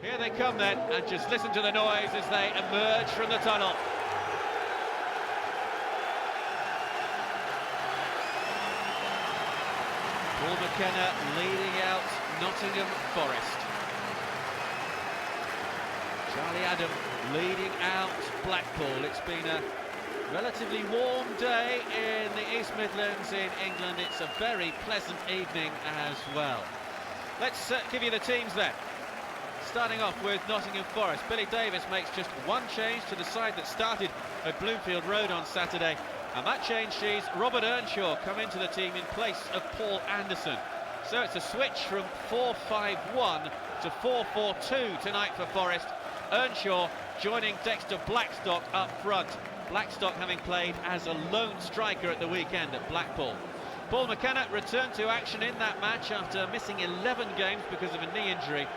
Here they come then, and just listen to the noise as they emerge from the tunnel. Paul McKenna leading out Nottingham Forest. Charlie Adam leading out Blackpool. It's been a relatively warm day in the East Midlands in England. It's a very pleasant evening as well. Let's give you the teams then. Starting off with Nottingham Forest, Billy Davies makes just one change to the side that started at Bloomfield Road on Saturday, and that change sees Robert Earnshaw come into the team in place of Paul Anderson. So it's a switch from 4-5-1 to 4-4-2 tonight for Forest. Earnshaw joining Dexter Blackstock up front. Blackstock having played as a lone striker at the weekend at Blackpool. Paul McKenna returned to action in that match after missing 11 games because of a knee injury.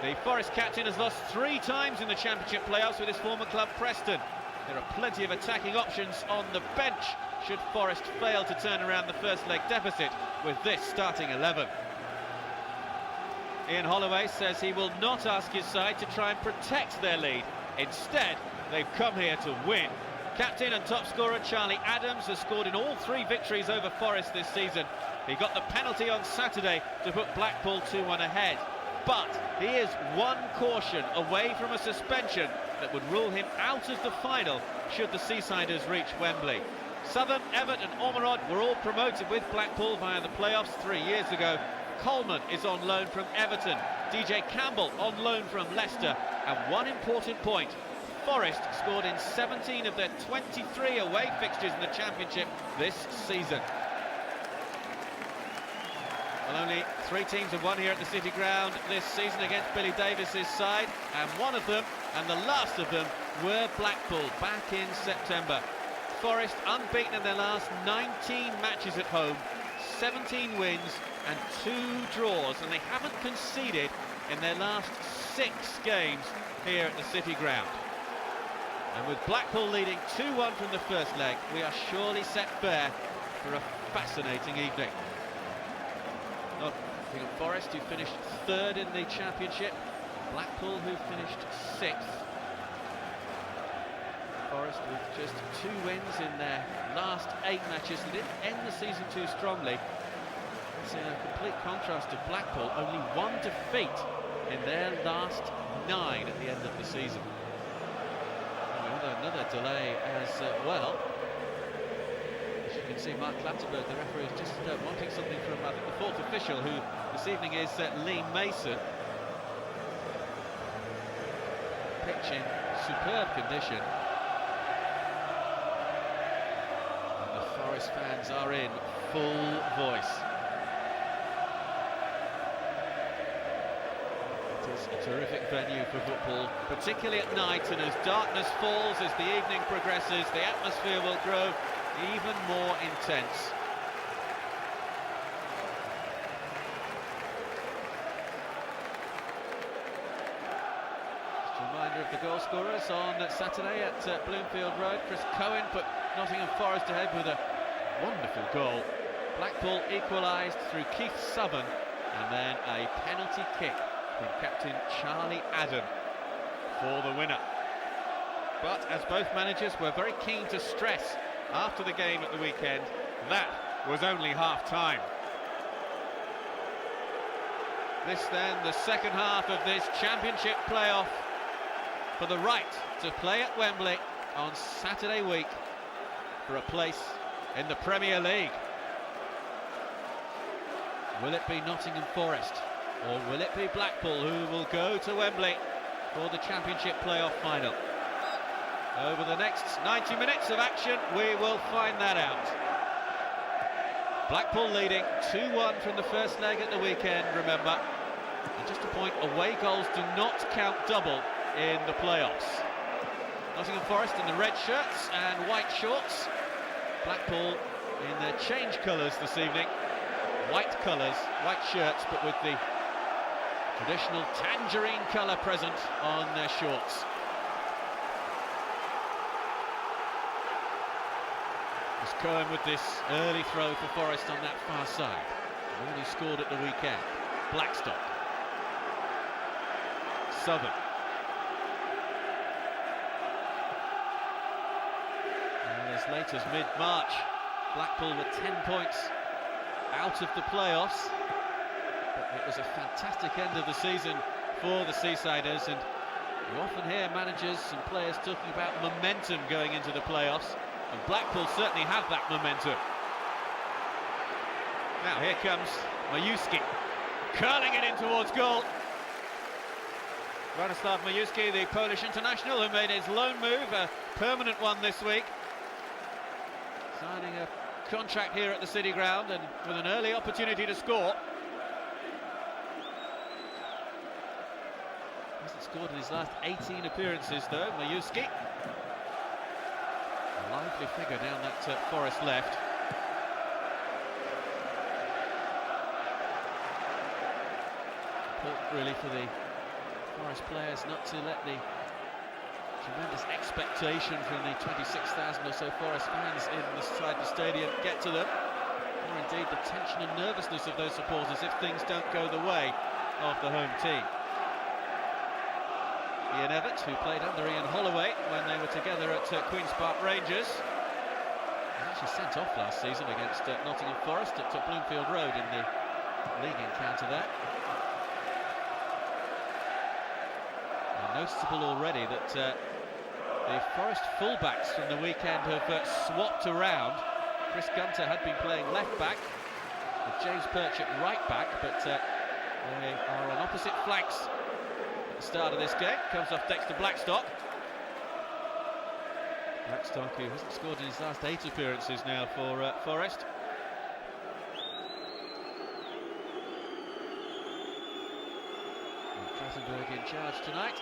The Forest captain has lost 3 times in the Championship playoffs with his former club Preston. There are plenty of attacking options on the bench should Forest fail to turn around the first leg deficit with this starting 11. Ian Holloway says he will not ask his side to try and protect their lead. Instead, they've come here to win. Captain and top scorer Charlie Adams has scored in all 3 victories over Forest this season. He got the penalty on Saturday to put Blackpool 2-1 ahead. But he is one caution away from a suspension that would rule him out of the final should the Seasiders reach Wembley. Southern, Everett and Ormerod were all promoted with Blackpool via the playoffs 3 years ago. Coleman is on loan from Everton, DJ Campbell on loan from Leicester, and one important point, Forest scored in 17 of their 23 away fixtures in the Championship this season. Well, only 3 teams have won here at the City Ground this season against Billy Davies' side, and one of them, and the last of them, were Blackpool back in September. Forest unbeaten in their last 19 matches at home, 17 wins and 2 draws, and they haven't conceded in their last 6 games here at the City Ground. And with Blackpool leading 2-1 from the first leg, we are surely set fair for a fascinating evening. Nottingham Forest, who finished 3rd in the Championship, Blackpool, who finished 6th. Forest with just 2 wins in their last 8 matches. They didn't end the season too strongly. It's in a complete contrast to Blackpool, only 1 defeat in their last 9 at the end of the season. Another delay as well. As you can see, Mark Clatterberg, the referee, is just wanting something from the 4th official, who this evening is Lee Mason. Pitch in superb condition. And the Forest fans are in full voice. It's a terrific venue for football, particularly at night, and as darkness falls, as the evening progresses, the atmosphere will grow even more intense. Just a reminder of the goal scorers on Saturday at Bloomfield Road. Chris Cohen put Nottingham Forest ahead with a wonderful goal. Blackpool equalised through Keith Southern, and then a penalty kick from captain Charlie Adam for the winner. But as both managers were very keen to stress after the game at the weekend, that was only half-time. This then, the second half of this Championship playoff for the right to play at Wembley on Saturday week for a place in the Premier League. Will it be Nottingham Forest, or will it be Blackpool who will go to Wembley for the Championship playoff final? Over the next 90 minutes of action, we will find that out. Blackpool leading 2-1 from the first leg at the weekend, remember. And just a point, away goals do not count double in the playoffs. Nottingham Forest in the red shirts and white shorts. Blackpool in their change colours this evening. White colours, white shirts, but with the traditional tangerine colour present on their shorts. It's Cohen with this early throw for Forest on that far side. The one who scored at the weekend, Blackstock. Southern. And as late as mid-March, Blackpool were 10 points out of the playoffs. But it was a fantastic end of the season for the Seasiders, and you often hear managers and players talking about momentum going into the playoffs, and Blackpool certainly have that momentum. Now here comes Majewski, curling it in towards goal. Radoslav Majewski, the Polish international, who made his loan move, a permanent one this week, signing a contract here at the City Ground and with an early opportunity to score. Hasn't scored in his last 18 appearances though, Majewski. A lively figure down that Forest left. Important really for the Forest players not to let the tremendous expectation from the 26,000 or so Forest fans inside the stadium get to them, or indeed the tension and nervousness of those supporters if things don't go the way of the home team. Ian Evatt, who played under Ian Holloway when they were together at Queen's Park Rangers, was actually sent off last season against Nottingham Forest at Bloomfield Road in the league encounter there. And noticeable already that the Forest fullbacks from the weekend have swapped around. Chris Gunter had been playing left back with James Perch at right back, but they are on opposite flanks at the start of this game. Comes off Dexter Blackstock. Blackstock, who hasn't scored in his last 8 appearances now for Forest. Klassenberg in charge tonight.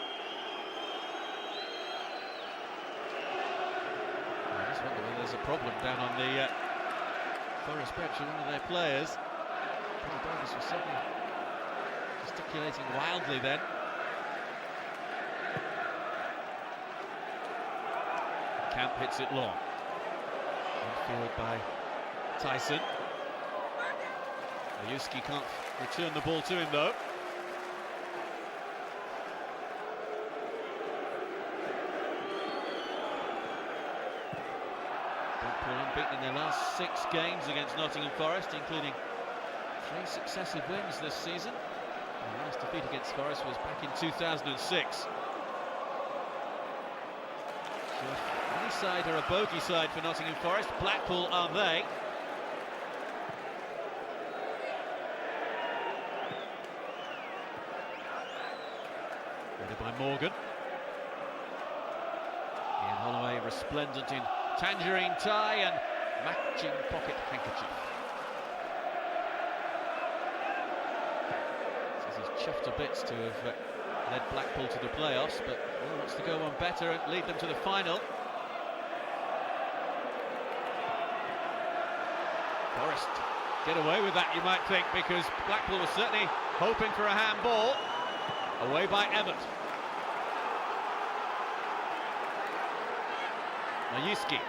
I just wonder whether there's a problem down on the Forest bench with one of their players. Paul Davis was certainly gesticulating wildly then. Camp hits it long. Infield by Tyson. Majewski can't return the ball to him though. Blackpool unbeaten in their last 6 games against Nottingham Forest, including 3 successive wins this season. The last defeat against Forest was back in 2006. Any side are a bogey side for Nottingham Forest. Blackpool are they. Headed by Morgan. Ian Holloway resplendent in tangerine tie and matching pocket handkerchief. Says he's chuffed to bits to have led Blackpool to the playoffs, but wants to go one better and lead them to the final. Forest get away with that, you might think, because Blackpool was certainly hoping for a handball. Away by Evatt. Majewski,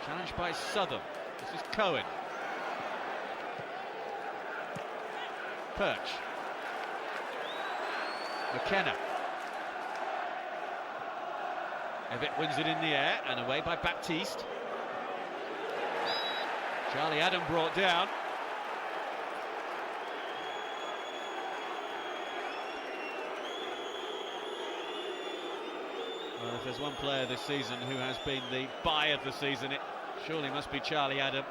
challenged by Southern. This is Cohen. Perch. McKenna. Evatt wins it in the air and away by Baptiste. Charlie Adam brought down. Well, if there's one player this season who has been the buy of the season, it surely must be Charlie Adam.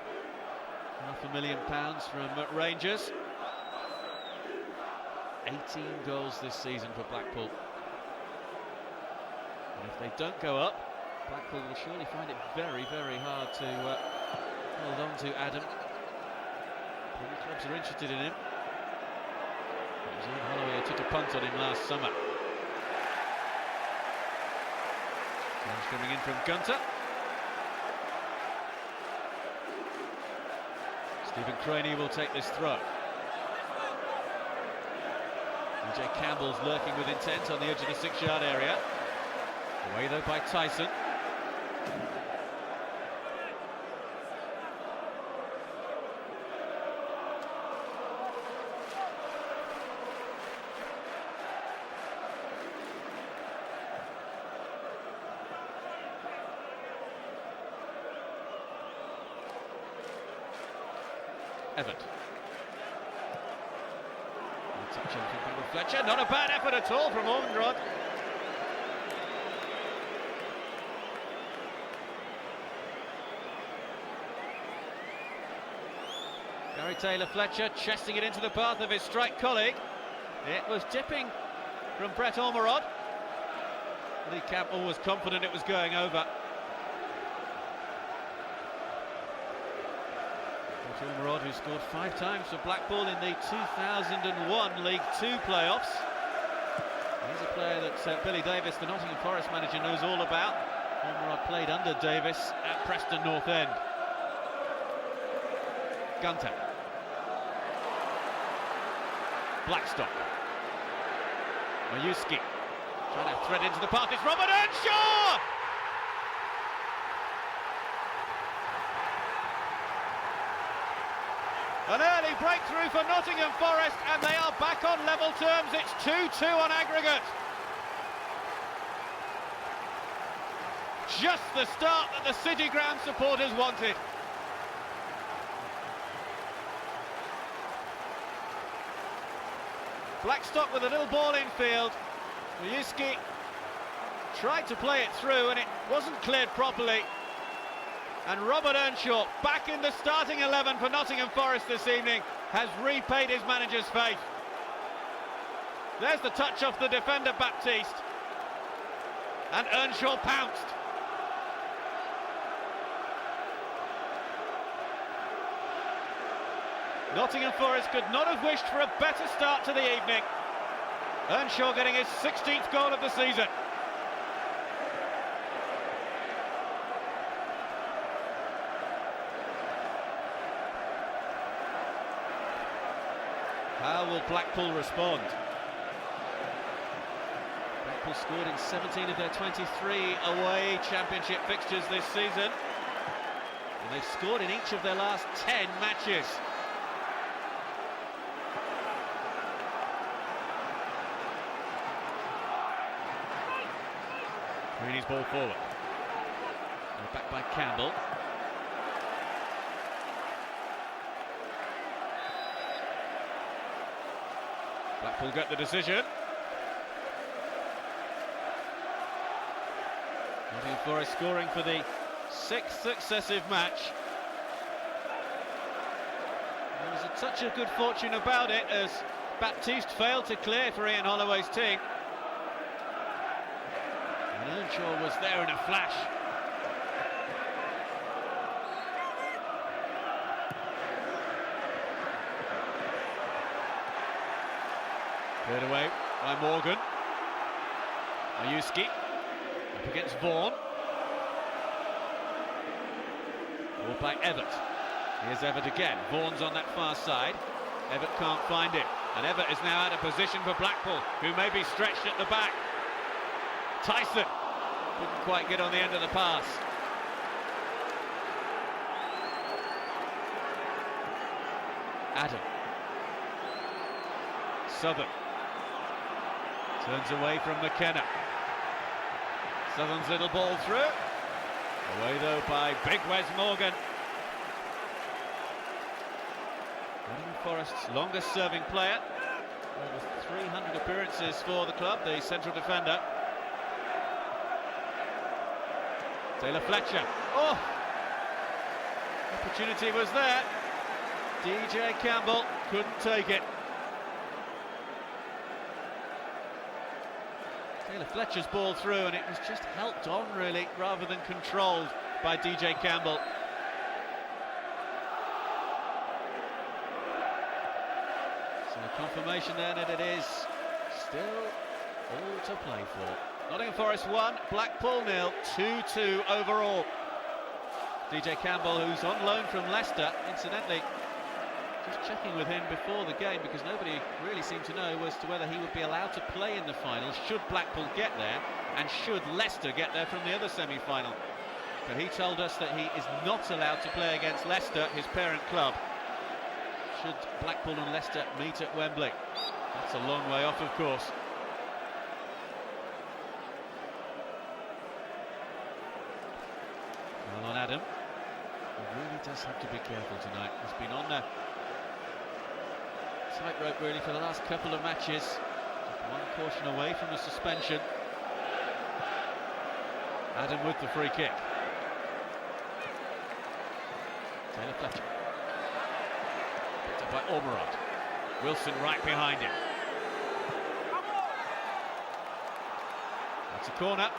£500,000 from Rangers. 18 goals this season for Blackpool. And if they don't go up, Blackpool will surely find it very, very hard to hold on to Adam. Many clubs are interested in him. It was Ian Holloway who took a punt on him last summer. Challenge coming in from Gunter. Stephen Craney will take this throw. EJ Campbell's lurking with intent on the edge of the 6-yard area. Away though by Tyson. Evan. Touch from Fletcher, not a bad effort at all from Ormondrod. Gary Taylor-Fletcher chesting it into the path of his strike colleague. It was dipping from Brett Ormerod. Lee Campbell was confident it was going over. Brett Ormerod, who scored 5 times for Blackpool in the 2001 League Two playoffs. He's a player that Billy Davis, the Nottingham Forest manager, knows all about. Ormerod played under Davis at Preston North End. Gunter. Blackstock. Mayuski trying to thread into the path. It's Robert Earnshaw! An early breakthrough for Nottingham Forest, and they are back on level terms. It's 2-2 on aggregate. Just the start that the City Ground supporters wanted. Blackstock with a little ball in field. Mayuski tried to play it through and it wasn't cleared properly. And Robert Earnshaw, back in the starting 11 for Nottingham Forest this evening, has repaid his manager's faith. There's the touch off the defender Baptiste. And Earnshaw pounced. Nottingham Forest could not have wished for a better start to the evening. Earnshaw getting his 16th goal of the season. How will Blackpool respond? Blackpool scored in 17 of their 23 away championship fixtures this season. And they've scored in each of their last 10 matches. Greeny's ball forward. Back by Campbell. Blackpool get the decision. Nottingham Forest scoring for the 6th successive match. There was a touch of good fortune about it as Baptiste failed to clear for Ian Holloway's team. And Earnshaw was there in a flash. Cleared away by Morgan. Mayuski up against Vaughan. Ball by Everett. Here's Everett again. Vaughan's on that far side. Everett can't find it. And Everett is now out of position for Blackpool, who may be stretched at the back. Tyson couldn't quite get on the end of the pass. Adam. Southern. Turns away from McKenna. Southern's little ball through. Away though by big Wes Morgan. Nottingham Forest's longest serving player. Over 300 appearances for the club, the central defender. Taylor-Fletcher. Oh! Opportunity was there. DJ Campbell couldn't take it. Taylor-Fletcher's ball through, and it was just helped on really rather than controlled by DJ Campbell. So confirmation then that it is still all to play for. Nottingham Forest 1, Blackpool 0, 2-2 overall. DJ Campbell, who's on loan from Leicester, incidentally, just checking with him before the game because nobody really seemed to know as to whether he would be allowed to play in the final should Blackpool get there and should Leicester get there from the other semi-final. But he told us that he is not allowed to play against Leicester, his parent club, should Blackpool and Leicester meet at Wembley. That's a long way off, of course. Well, on Adam, he really does have to be careful tonight. He's been on tightrope really for the last couple of matches. Just one caution away from the suspension. Adam with the free kick. Taylor Fletcher. Picked up by Ormerod. Wilson right behind him. That's a corner.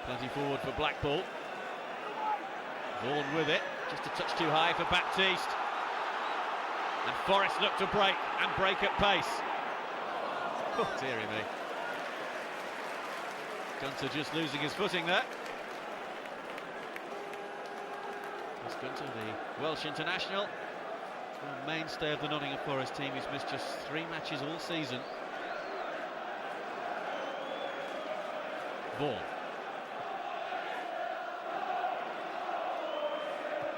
Plenty forward for Blackpool. Vaughan with it, just a touch too high for Baptiste. And Forrest look to break, and break at pace. Oh, dearie me. Gunter just losing his footing there. Chris Gunter, the Welsh international, a mainstay of the Nottingham Forest team. He's missed just 3 matches all season. Vaughan.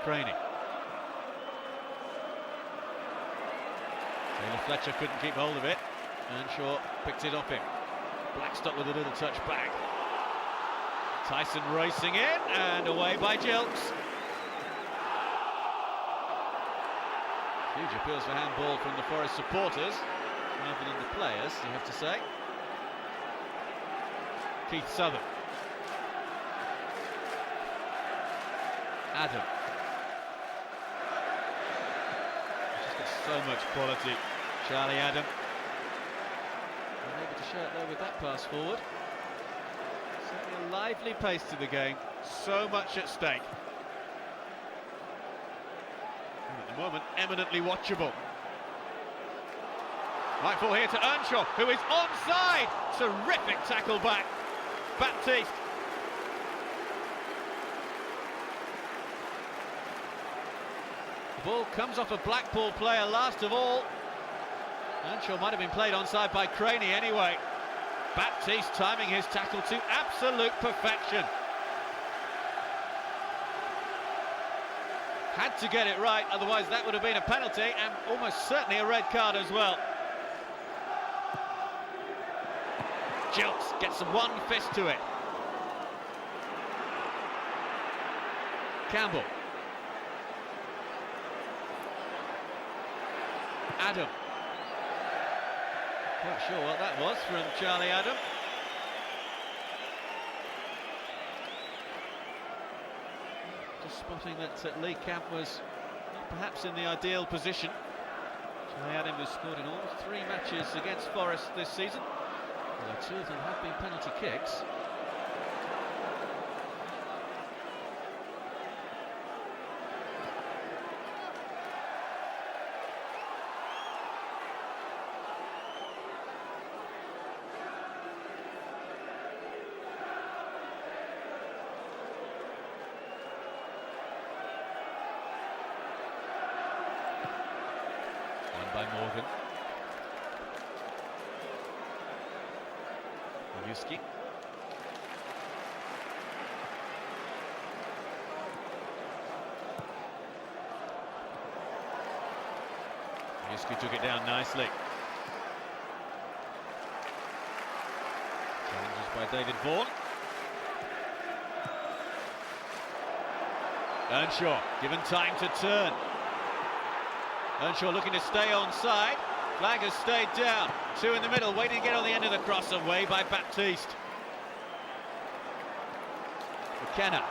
Craney. Taylor Fletcher couldn't keep hold of it. Earnshaw picked it off him. Blackstock with a little touch back. Tyson racing in and away by Gilks. Huge appeals for handball from the Forest supporters rather than the players, you have to say. Keith Southern. Adam. So much quality, Charlie Adam. Able to show it there with that pass forward. Certainly a lively pace to the game, so much at stake. And at the moment, eminently watchable. Might fall here to Earnshaw, who is onside. Terrific tackle back. Baptiste. Ball comes off a Blackpool player last of all. Earnshaw might have been played onside by Craney anyway. Baptiste timing his tackle to absolute perfection. Had to get it right, otherwise that would have been a penalty and almost certainly a red card as well. Gilks gets one fist to it. Campbell. Adam. Quite sure what that was from Charlie Adam. Just spotting that Lee Camp was not perhaps in the ideal position. Charlie Adam has scored in all 3 matches against Forest this season, although 2 of them have been penalty kicks. By Morgan. Oluski. Oluski took it down nicely. Challenges by David Vaughan. Earnshaw given time to turn. Earnshaw looking to stay onside. Flag has stayed down. 2 in the middle, waiting to get on the end of the cross, away by Baptiste. McKenna.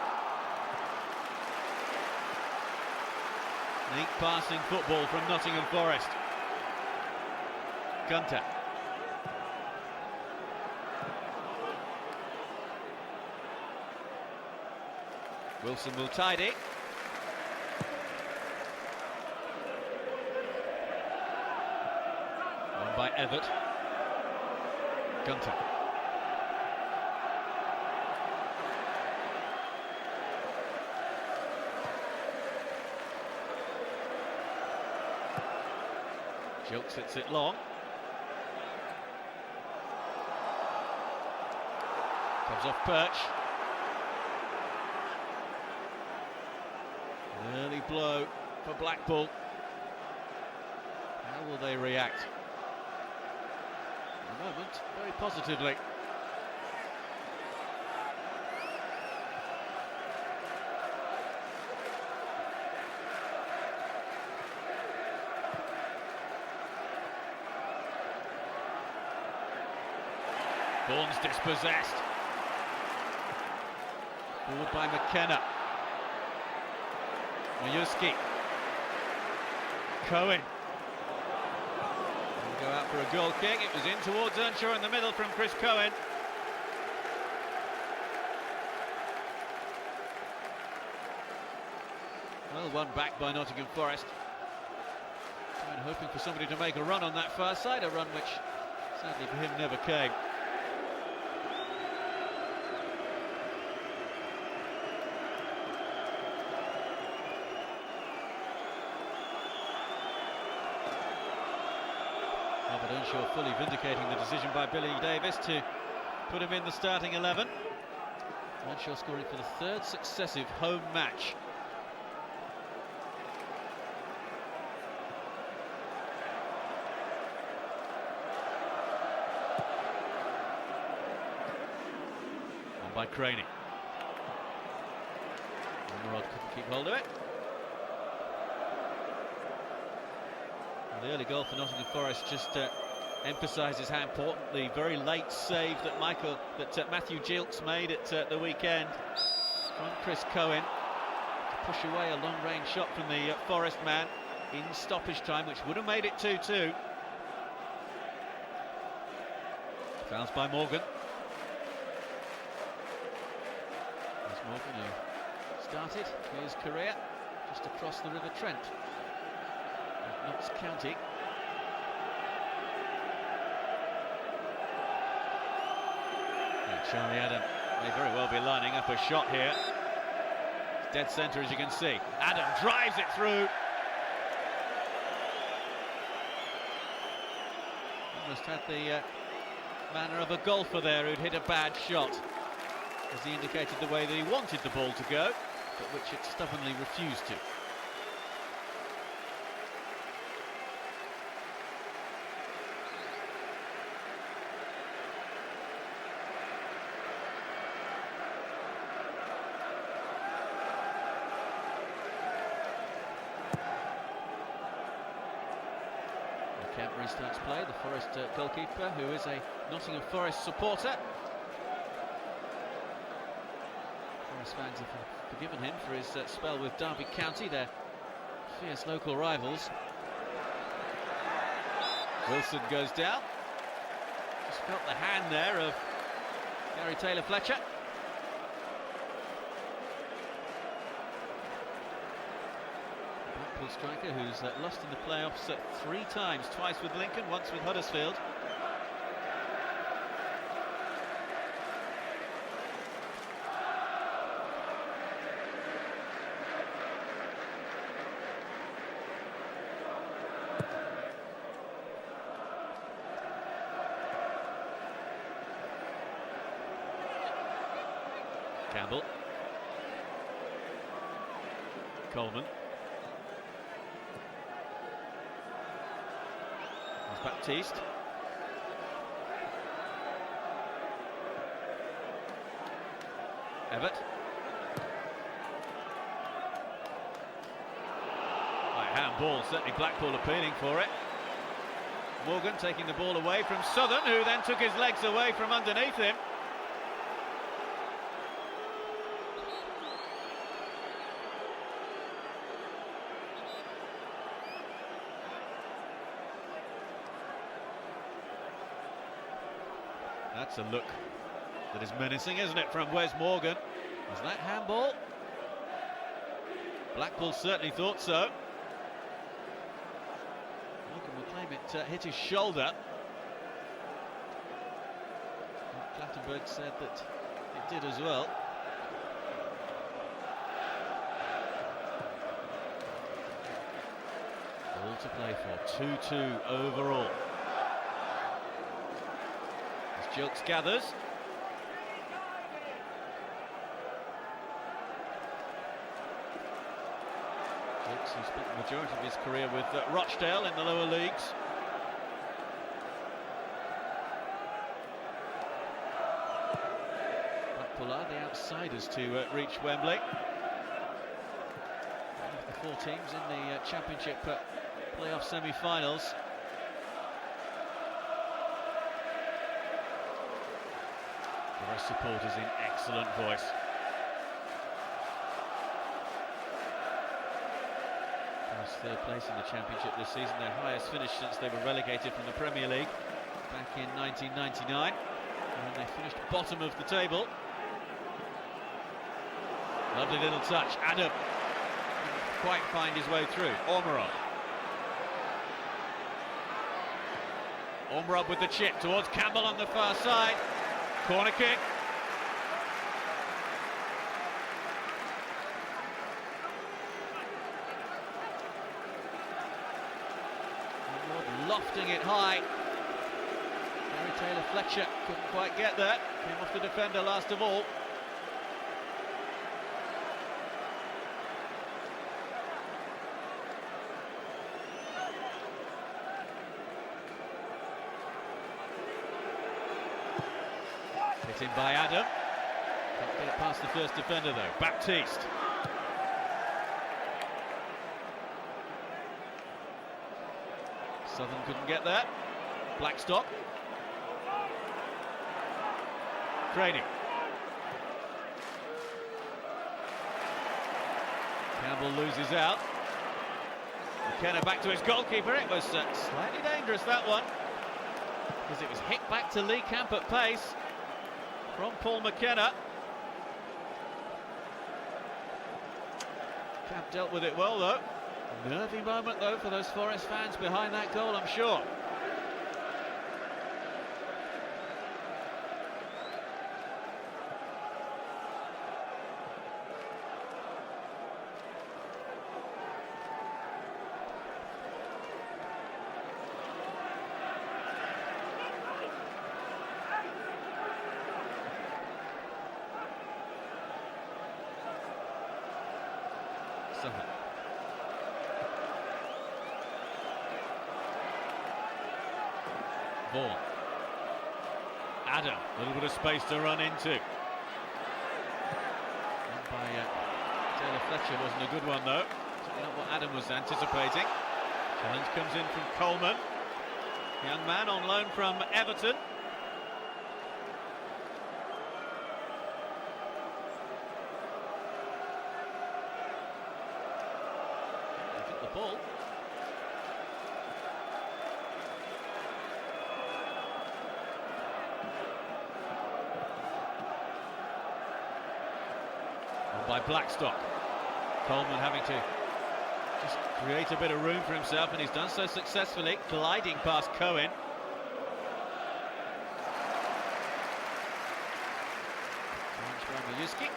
Neat passing football from Nottingham Forest. Gunter. Wilson will tidy. By Everett. Gunter. Gilks hits it long. Comes off perch. An early blow for Blackpool. How will they react? At the moment, very positively. Bourne's dispossessed. Forward by McKenna. Mayuski. Cohen. He'll go out for a goal kick. It was in towards Earnshaw in the middle from Chris Cohen. Well, one back by Nottingham Forest. And hoping for somebody to make a run on that far side, a run which sadly for him never came. But Earnshaw fully vindicating the decision by Billy Davis to put him in the starting 11. Earnshaw scoring for the third successive home match. On by Craney. Ormerod couldn't keep hold of it. The early goal for Nottingham Forest just emphasises how important the very late save that Matthew Gilks made at the weekend from Chris Cohen to push away a long-range shot from the Forest man in stoppage time, which would have made it 2-2. Fouls by Morgan. There's Morgan, who started his career just across the River Trent. Notts County. And Charlie Adam may very well be lining up a shot here. It's dead centre, as you can see. Adam drives it through. Almost had the manner of a golfer there who'd hit a bad shot, as he indicated the way that he wanted the ball to go, but which it stubbornly refused to. Kemp restarts play, the Forest goalkeeper, who is a Nottingham Forest supporter. Forest fans have forgiven him for his spell with Derby County, their fierce local rivals. Wilson goes down. Just felt the hand there of Gary Taylor-Fletcher. Blackpool striker who's lost in the playoffs 3 times, twice with Lincoln, once with Huddersfield. Campbell. Coleman. There's Baptiste. Everett. Right, handball, certainly Blackpool appealing for it. Morgan taking the ball away from Southern, who then took his legs away from underneath him. That's a look that is menacing, isn't it, from Wes Morgan? Was that handball? Blackpool certainly thought so. Morgan will claim it hit his shoulder. Clattenburg said that it did as well. All to play for, 2-2 overall. Gilks gathers. who spent the majority of his career with Rochdale in the lower leagues. Blackpool are the outsiders to reach Wembley. One of the 4 teams in the Championship playoff semi-finals. Forest supporters in excellent voice. Forest 3rd place in the Championship this season, their highest finish since they were relegated from the Premier League back in 1999, when they finished bottom of the table. Lovely little touch. Adam didn't quite find his way through. Ormerod with the chip towards Campbell on the far side. Corner kick. Ormerod lofting it high. Gary Taylor-Fletcher couldn't quite get there. Came off the defender last of all. Hit in by Adam. Can't get it past the first defender though. Baptiste. Southern couldn't get there. Blackstock. Craney. Campbell loses out. McKenna back to his goalkeeper. It was slightly dangerous, that one, because it was hit back to Lee Camp at pace from Paul McKenna. Camp dealt with it well though. Nervy moment though for those Forest fans behind that goal, I'm sure. Vaughan. Adam, a little bit of space to run into. One by Taylor-Fletcher wasn't a good one though. Certainly not what Adam was anticipating. Challenge comes in from Coleman. Young man on loan from Everton. Look at the ball. By Blackstock. Coleman having to just create a bit of room for himself, and he's done so successfully, gliding past Cohen. Challenge by Mayuski.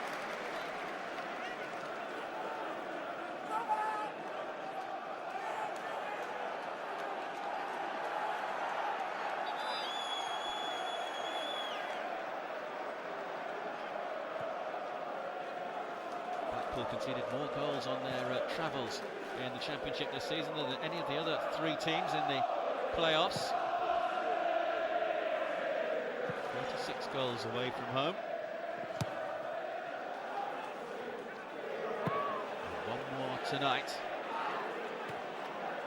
Conceded more goals on their travels in the Championship this season than any of the other 3 teams in the playoffs. 36 goals away from home. And 1 more tonight.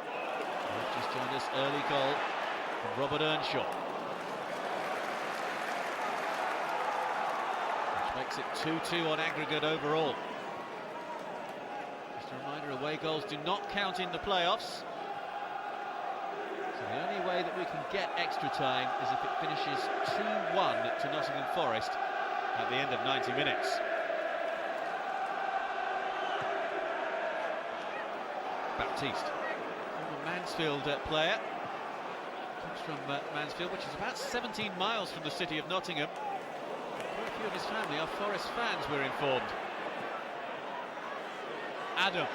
They've just joined us, early goal from Robert Earnshaw, which makes it 2-2 on aggregate overall. A reminder, away goals do not count in the playoffs. So the only way that we can get extra time is if it finishes 2-1 to Nottingham Forest at the end of 90 minutes. Baptiste, former Mansfield player, comes from Mansfield, which is about 17 miles from the city of Nottingham. Quite a few of his family are Forest fans, we're informed. Adam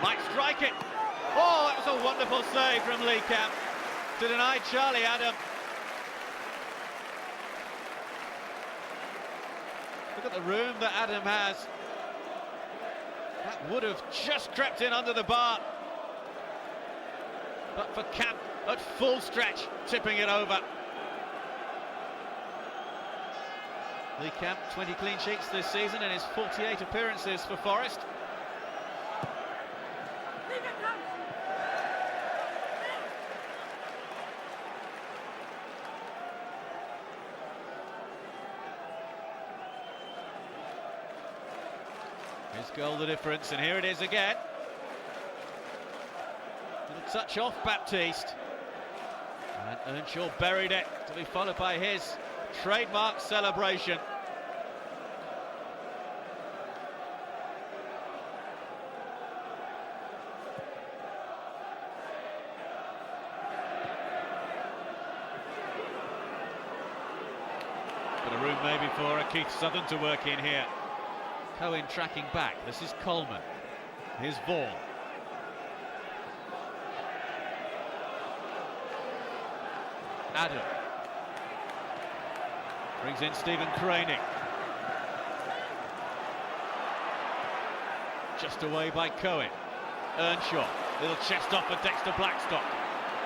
might strike it. Oh, that was a wonderful save from Lee Camp to deny Charlie Adam. Look at the room that Adam has. That would have just crept in under the bar. But for Camp at full stretch, tipping it over. Lee Camp, 20 clean sheets this season in his 48 appearances for Forest. His goal the difference, and here it is again. Little touch off Baptiste. And Earnshaw buried it, to be followed by his trademark celebration. Bit of room maybe for Keith Southern to work in here. Cohen tracking back. This is Coleman. Here's Vaughan. Adam. Brings in Stephen Craney. Just away by Cohen. Earnshaw. Little chest off for Dexter Blackstock,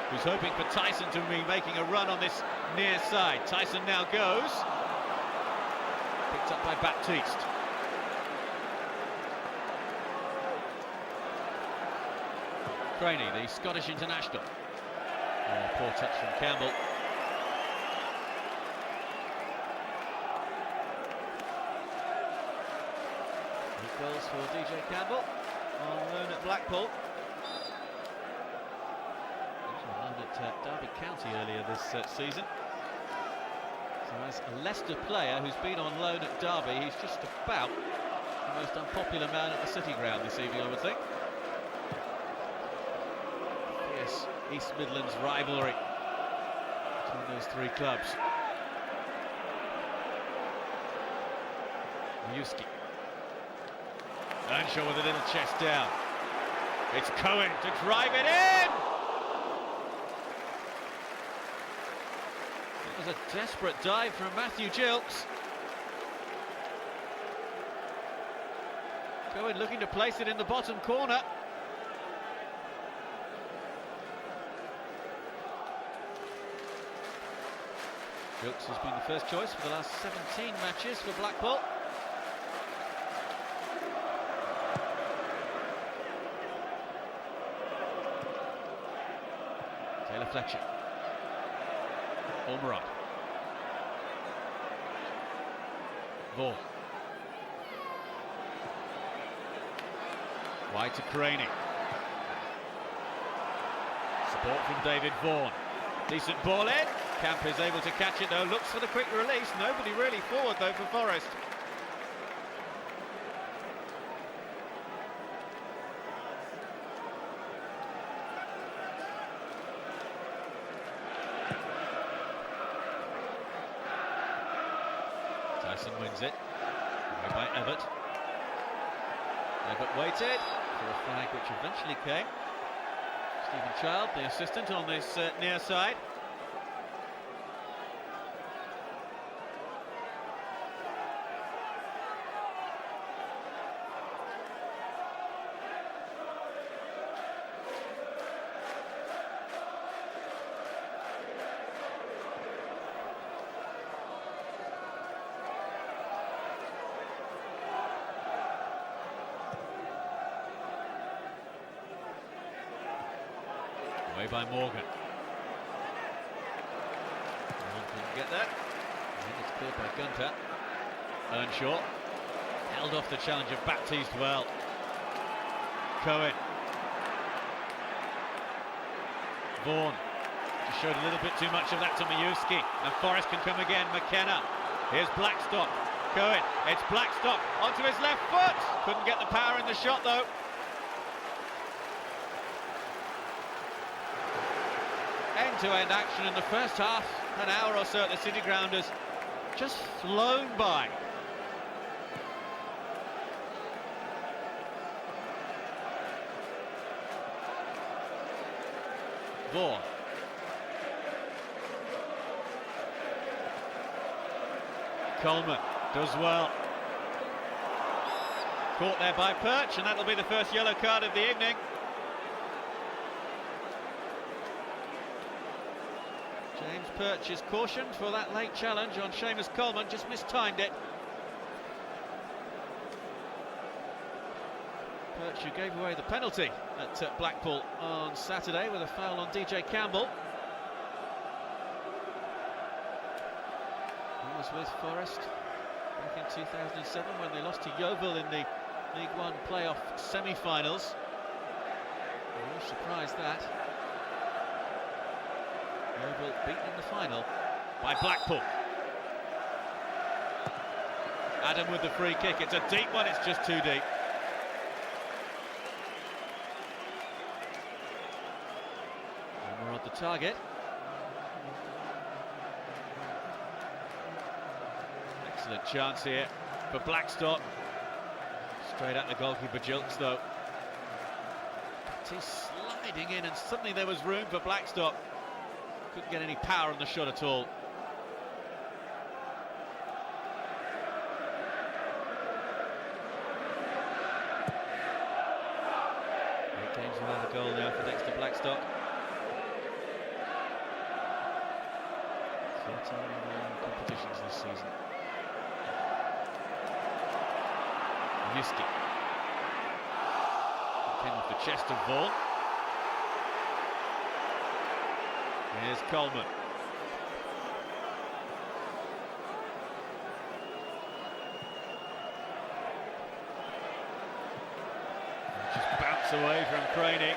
who's hoping for Tyson to be making a run on this near side. Tyson now goes. Picked up by Baptiste. Craney, the Scottish international. Oh, poor touch from Campbell. Goals for DJ Campbell on loan at Blackpool. He was on loan at Derby County earlier this season. So as a Leicester player who's been on loan at Derby, he's just about the most unpopular man at the City Ground this evening, I would think. Yes, East Midlands rivalry between those three clubs. Yuski. Earnshaw with a little chest down. It's Cohen to drive it in! It was a desperate dive from Matthew Gilks. Cohen looking to place it in the bottom corner. Gilks has been the first choice for the last 17 matches for Blackpool. Taylor Fletcher. Ormerod. Vaughan. Wide to Craney. Support from David Vaughan. Decent ball in. Camp is able to catch it though. Looks for the quick release. Nobody really forward though for Forest. Tyson wins it. Away by Everett. Everett waited for a flag which eventually came. Stephen Child, the assistant on this near side. Away by Morgan. Couldn't get that. And it's cleared by Gunter. Earnshaw held off the challenge of Baptiste well. Cohen. Vaughan just showed a little bit too much of that to Majewski, and Forrest can come again. McKenna. Here's Blackstock. Cohen. It's Blackstock onto his left foot. Couldn't get the power in the shot though. End-to-end action in the first half. An hour or so at the City Ground has just flown by. Vaughan. Coleman does well. Caught there by Perch, and that'll be the first yellow card of the evening. James Perch is cautioned for that late challenge on Seamus Coleman, just mistimed it. Perch, who gave away the penalty at Blackpool on Saturday with a foul on DJ Campbell. He was with Forest back in 2007 when they lost to Yeovil in the League One playoff semi-finals. I was surprised that. Yeovil beaten in the final by Blackpool. Adam with the free kick. It's a deep one, it's just too deep. And we're on the target. Excellent chance here for Blackstock. Straight at the goalkeeper, Jilks though. He's sliding in, and suddenly there was room for Blackstock. Couldn't get any power on the shot at all. 8 games without a goal now for Dexter Blackstock. 13 competitions this season. Yuski. Came off the chest of Vaughan. Here's Coleman. Just bounce away from Craney.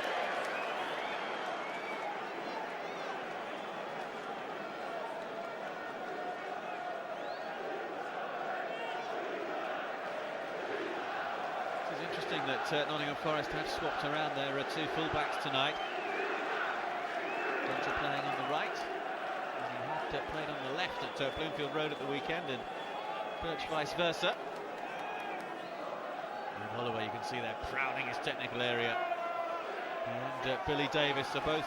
It's interesting that Nottingham Forest have swapped around their 2 fullbacks tonight. Gunter playing on the right, and he had played on the left at Bloomfield Road at the weekend, and Perch vice versa. And Holloway, you can see there, prowling his technical area. And Billy Davis are both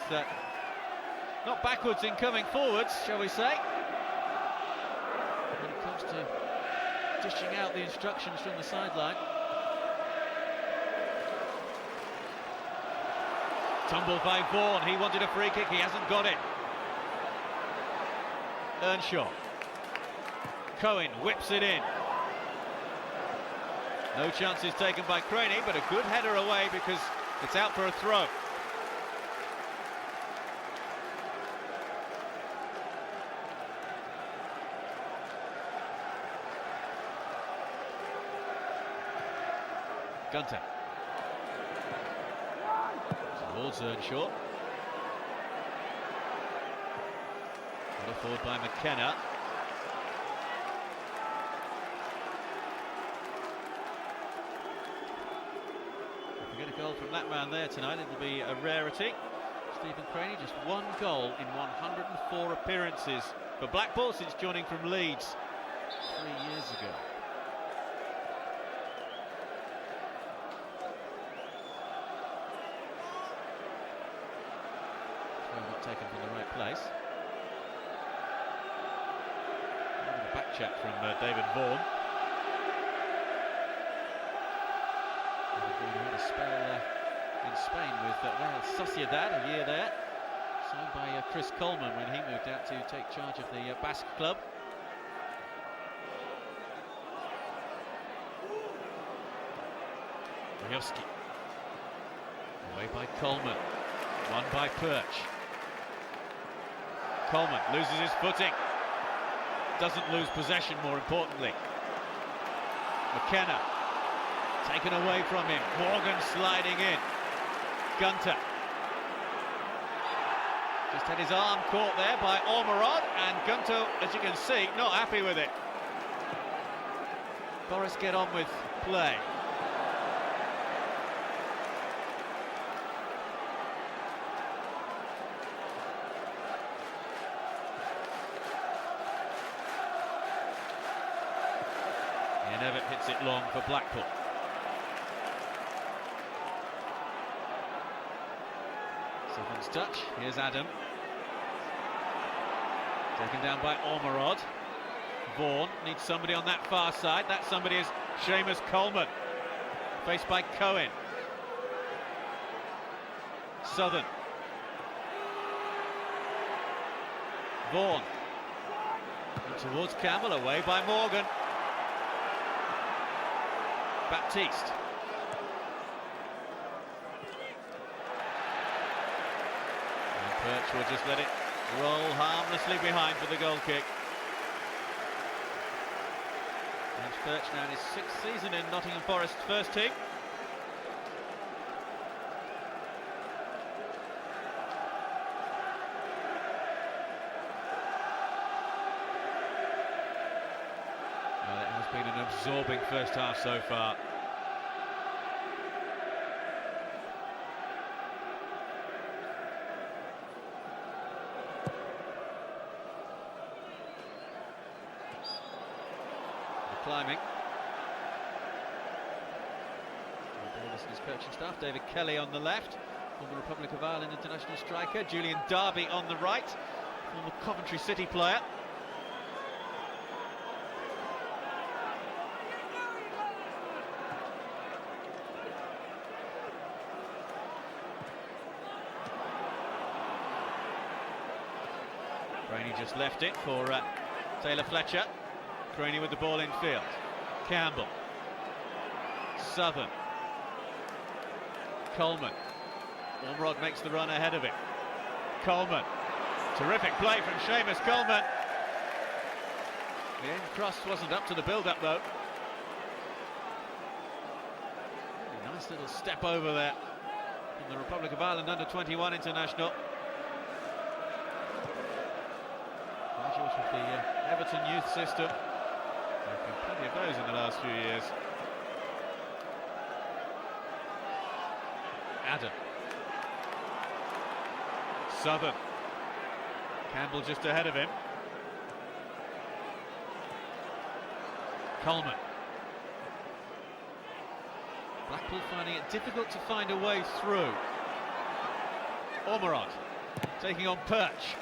not backwards in coming forwards, shall we say. When it comes to dishing out the instructions from the sideline. Tumble by Vaughan, he wanted a free kick, he hasn't got it. Earnshaw. Cohen whips it in. No chances taken by Craney, but a good header away because it's out for a throw. Gunter. Towards Earnshaw. Got forward by McKenna. If we get a goal from that man there tonight, it'll be a rarity. Stephen Craney, just 1 goal in 104 appearances for Blackpool since joining from Leeds 3 years ago. Not taken from the right place. A back check from David Vaughan. He had a spell in Spain with Real Sociedad, a year there, signed by Chris Coleman when he moved out to take charge of the Basque club. Ryoski. Away by Coleman. Won by Perch. Coleman loses his footing. Doesn't lose possession, more importantly. McKenna taken away from him. Morgan sliding in. Gunter. Just had his arm caught there by Ormerod, and Gunter, as you can see, not happy with it. Forest get on with play. Nevitt hits it long for Blackpool. Seven's touch. Here's Adam. Taken down by Ormerod. Vaughan needs somebody on that far side. That somebody is Seamus Coleman. faced by Cohen. Southern. Vaughan. And towards Campbell, away by Morgan. Baptiste. And Perch will just let it roll harmlessly behind for the goal kick. James Perch now in his 6th season in Nottingham Forest's first team. Well, it has been an absorbing first half so far. Climbing. Davis and his coaching staff. David Kelly on the left, former Republic of Ireland international striker. Julian Darby on the right, former Coventry City player. Craney just left it for Taylor Fletcher. Craney with the ball in field. Campbell. Southern. Coleman. Ormerod makes the run ahead of it. Coleman. Terrific play from Seamus Coleman. The end cross wasn't up to the build-up though. Nice little step over there from the Republic of Ireland under-21 international. Graduate of the Everton youth system. There have been plenty of those in the last few years. Adam. Southern. Campbell just ahead of him. Coleman. Blackpool finding it difficult to find a way through. Ormerod taking on Perch.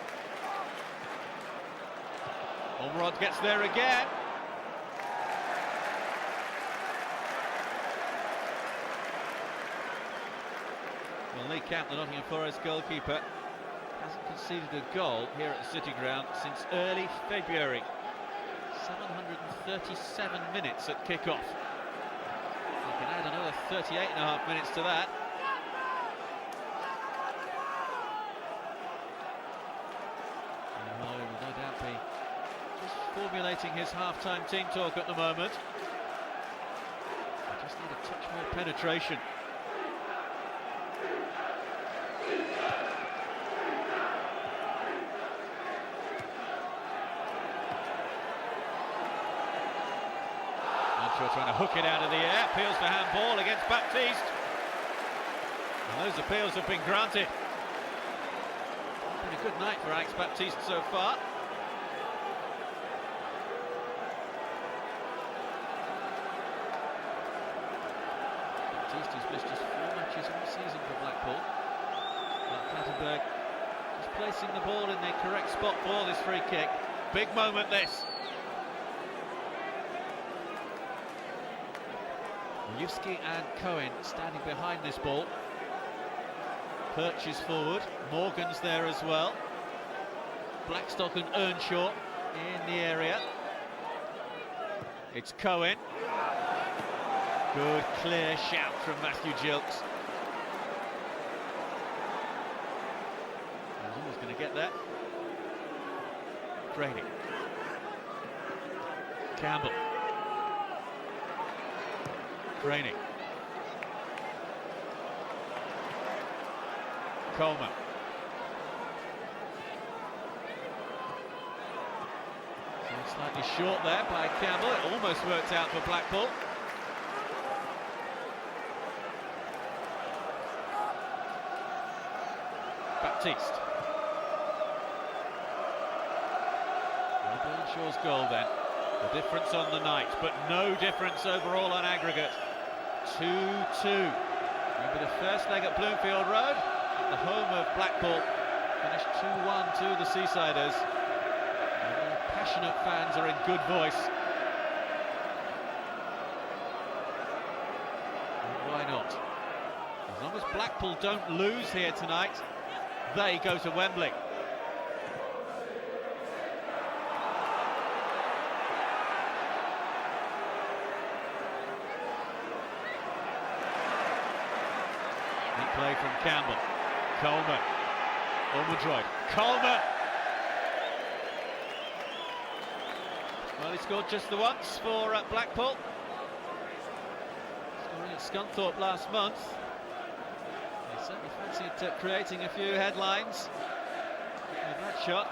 Ormerod gets there again. Well, Lee Camp, the Nottingham Forest goalkeeper, hasn't conceded a goal here at the City Ground since early February. 737 minutes at kickoff. You can add another 38.5 minutes to that. And Holly will no doubt be just formulating his half-time team talk at the moment. They just need a touch more penetration. Trying to hook it out of the air, appeals for handball against Baptiste. And those appeals have been granted. Been a good night for Alex Baptiste so far. Baptiste has missed just 4 matches all season for Blackpool. Clattenburg just placing the ball in the correct spot for this free kick. Big moment this. Yusky and Cohen standing behind this ball. Perch is forward, Morgan's there as well. Blackstock and Earnshaw in the area. It's Cohen. Good clear shout from Matthew Gilks. He's always going to get that. Craney. Campbell. Craney. Coleman. Slightly short there by Campbell. It almost worked out for Blackpool. Baptiste. Earnshaw's goal then. The difference on the night, but no difference overall on aggregate. 2-2. Remember the first leg at Bloomfield Road, at the home of Blackpool, finished 2-1 to the Seasiders. And the passionate fans are in good voice. And why not? As long as Blackpool don't lose here tonight, they go to Wembley. Neat play from Campbell. Coleman. Ormondroyd. Coleman! Well, he scored just the once for Blackpool. Scoring at Scunthorpe last month. He certainly fancied creating a few headlines with that shot.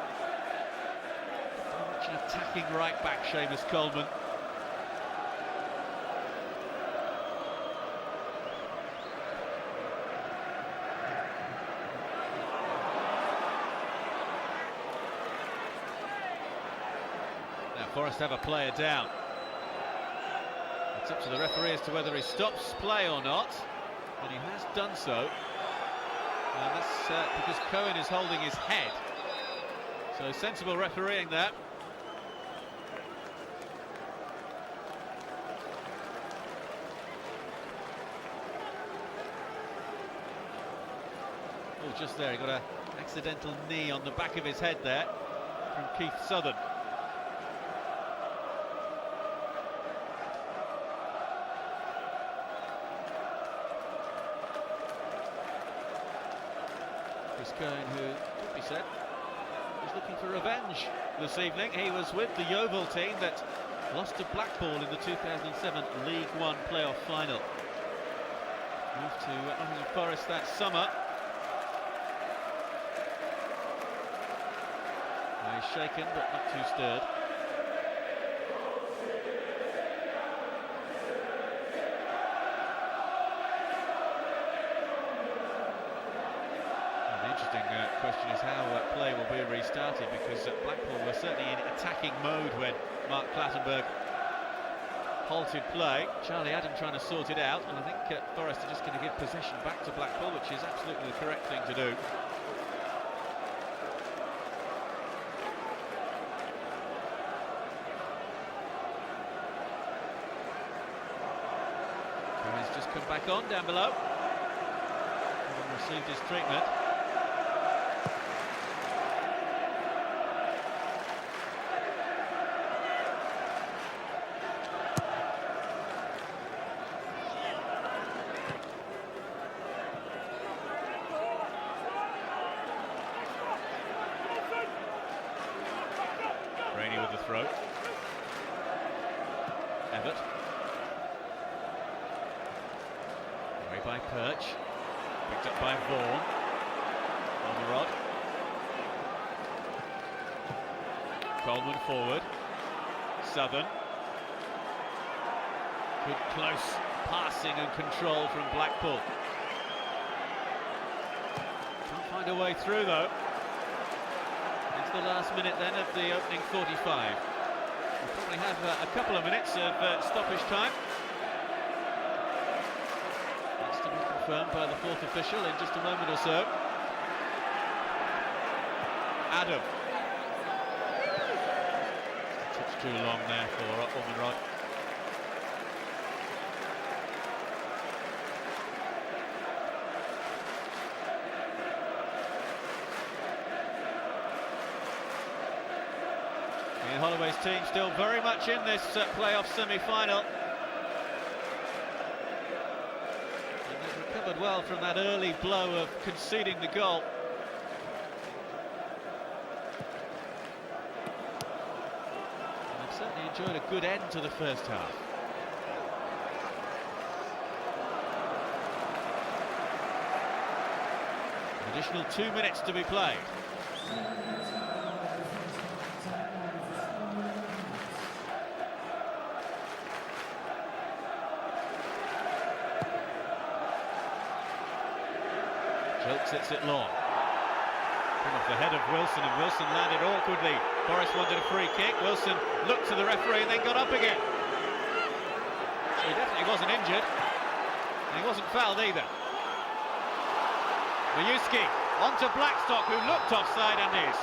Very much an attacking right back, Seamus Coleman. Now Forest have a player down. It's up to the referee as to whether he stops play or not, and he has done so. And that's because Cohen is holding his head. So sensible refereeing there. Oh, just there, he got an accidental knee on the back of his head there from Keith Southern. Chris Cohen, who could be said was looking for revenge this evening. He was with the Yeovil team that lost to Blackpool in the 2007 League One playoff final. Moved to Nottingham Forest that summer. He's shaken but not too stirred. Interesting question is how play will be restarted, because Blackpool were certainly in attacking mode when Mark Clattenburg halted play. Charlie Adam trying to sort it out, and I think Forest are just going to give possession back to Blackpool, which is absolutely the correct thing to do. He's just come back on down below and received his treatment. Rainey with the throw. Everett. Away by Perch. Picked up by Vaughan. On the rod. Coleman forward. Southern. Good close passing and control from Blackpool. Can't find a way through though. It's the last minute then of the opening 45. We'll probably have a couple of minutes of stoppage time. That's to be confirmed by the fourth official in just a moment or so. Adam. Just a touch too long there for Ormondroyd. Ian Holloway's team still very much in this playoff semi-final. And they've recovered well from that early blow of conceding the goal. And they've certainly enjoyed a good end to the first half. An additional 2 minutes to be played. Schultz sits it long. Came off the head of Wilson, and Wilson landed awkwardly. Forrest wanted a free kick. Wilson looked to the referee and then got up again. So he definitely wasn't injured, and he wasn't fouled either. Majewski onto Blackstock, who looked offside and is.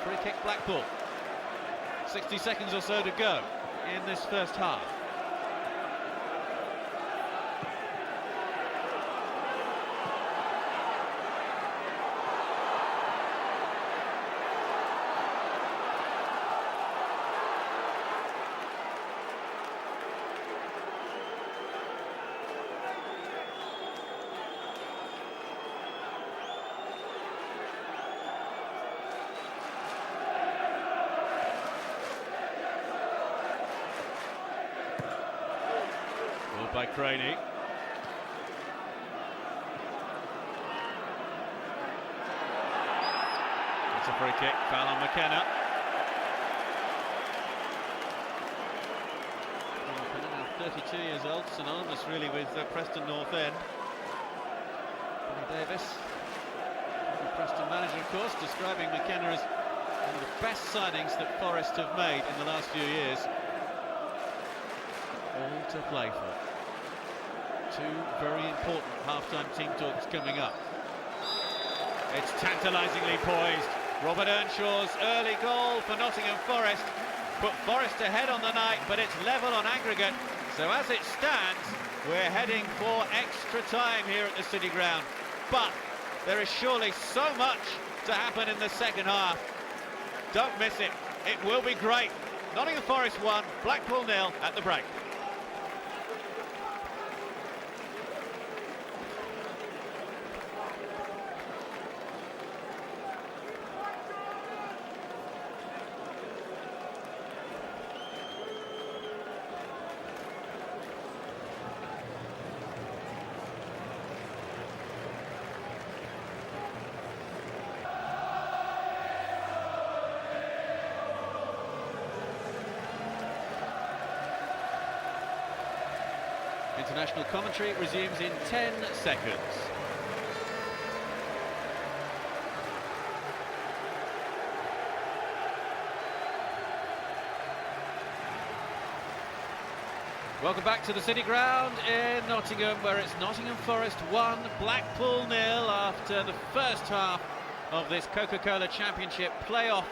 Free kick Blackpool. 60 seconds or so to go in this first half. By Craney. It's a free kick, foul on McKenna. McKenna now 32 years old, synonymous really with Preston North End. Billy Davis, the Preston manager of course, describing McKenna as one of the best signings that Forest have made in the last few years. All to play for. Two very important half-time team talks coming up. It's tantalisingly poised. Robert Earnshaw's early goal for Nottingham Forest put Forest ahead on the night, but it's level on aggregate. So as it stands, we're heading for extra time here at the City Ground. But there is surely so much to happen in the second half. Don't miss it. It will be great. Nottingham Forest 1, Blackpool 0 at the break. International commentary resumes in 10 seconds. Welcome back to the City Ground in Nottingham, where it's Nottingham Forest 1, Blackpool 0 after the first half of this Coca-Cola Championship playoff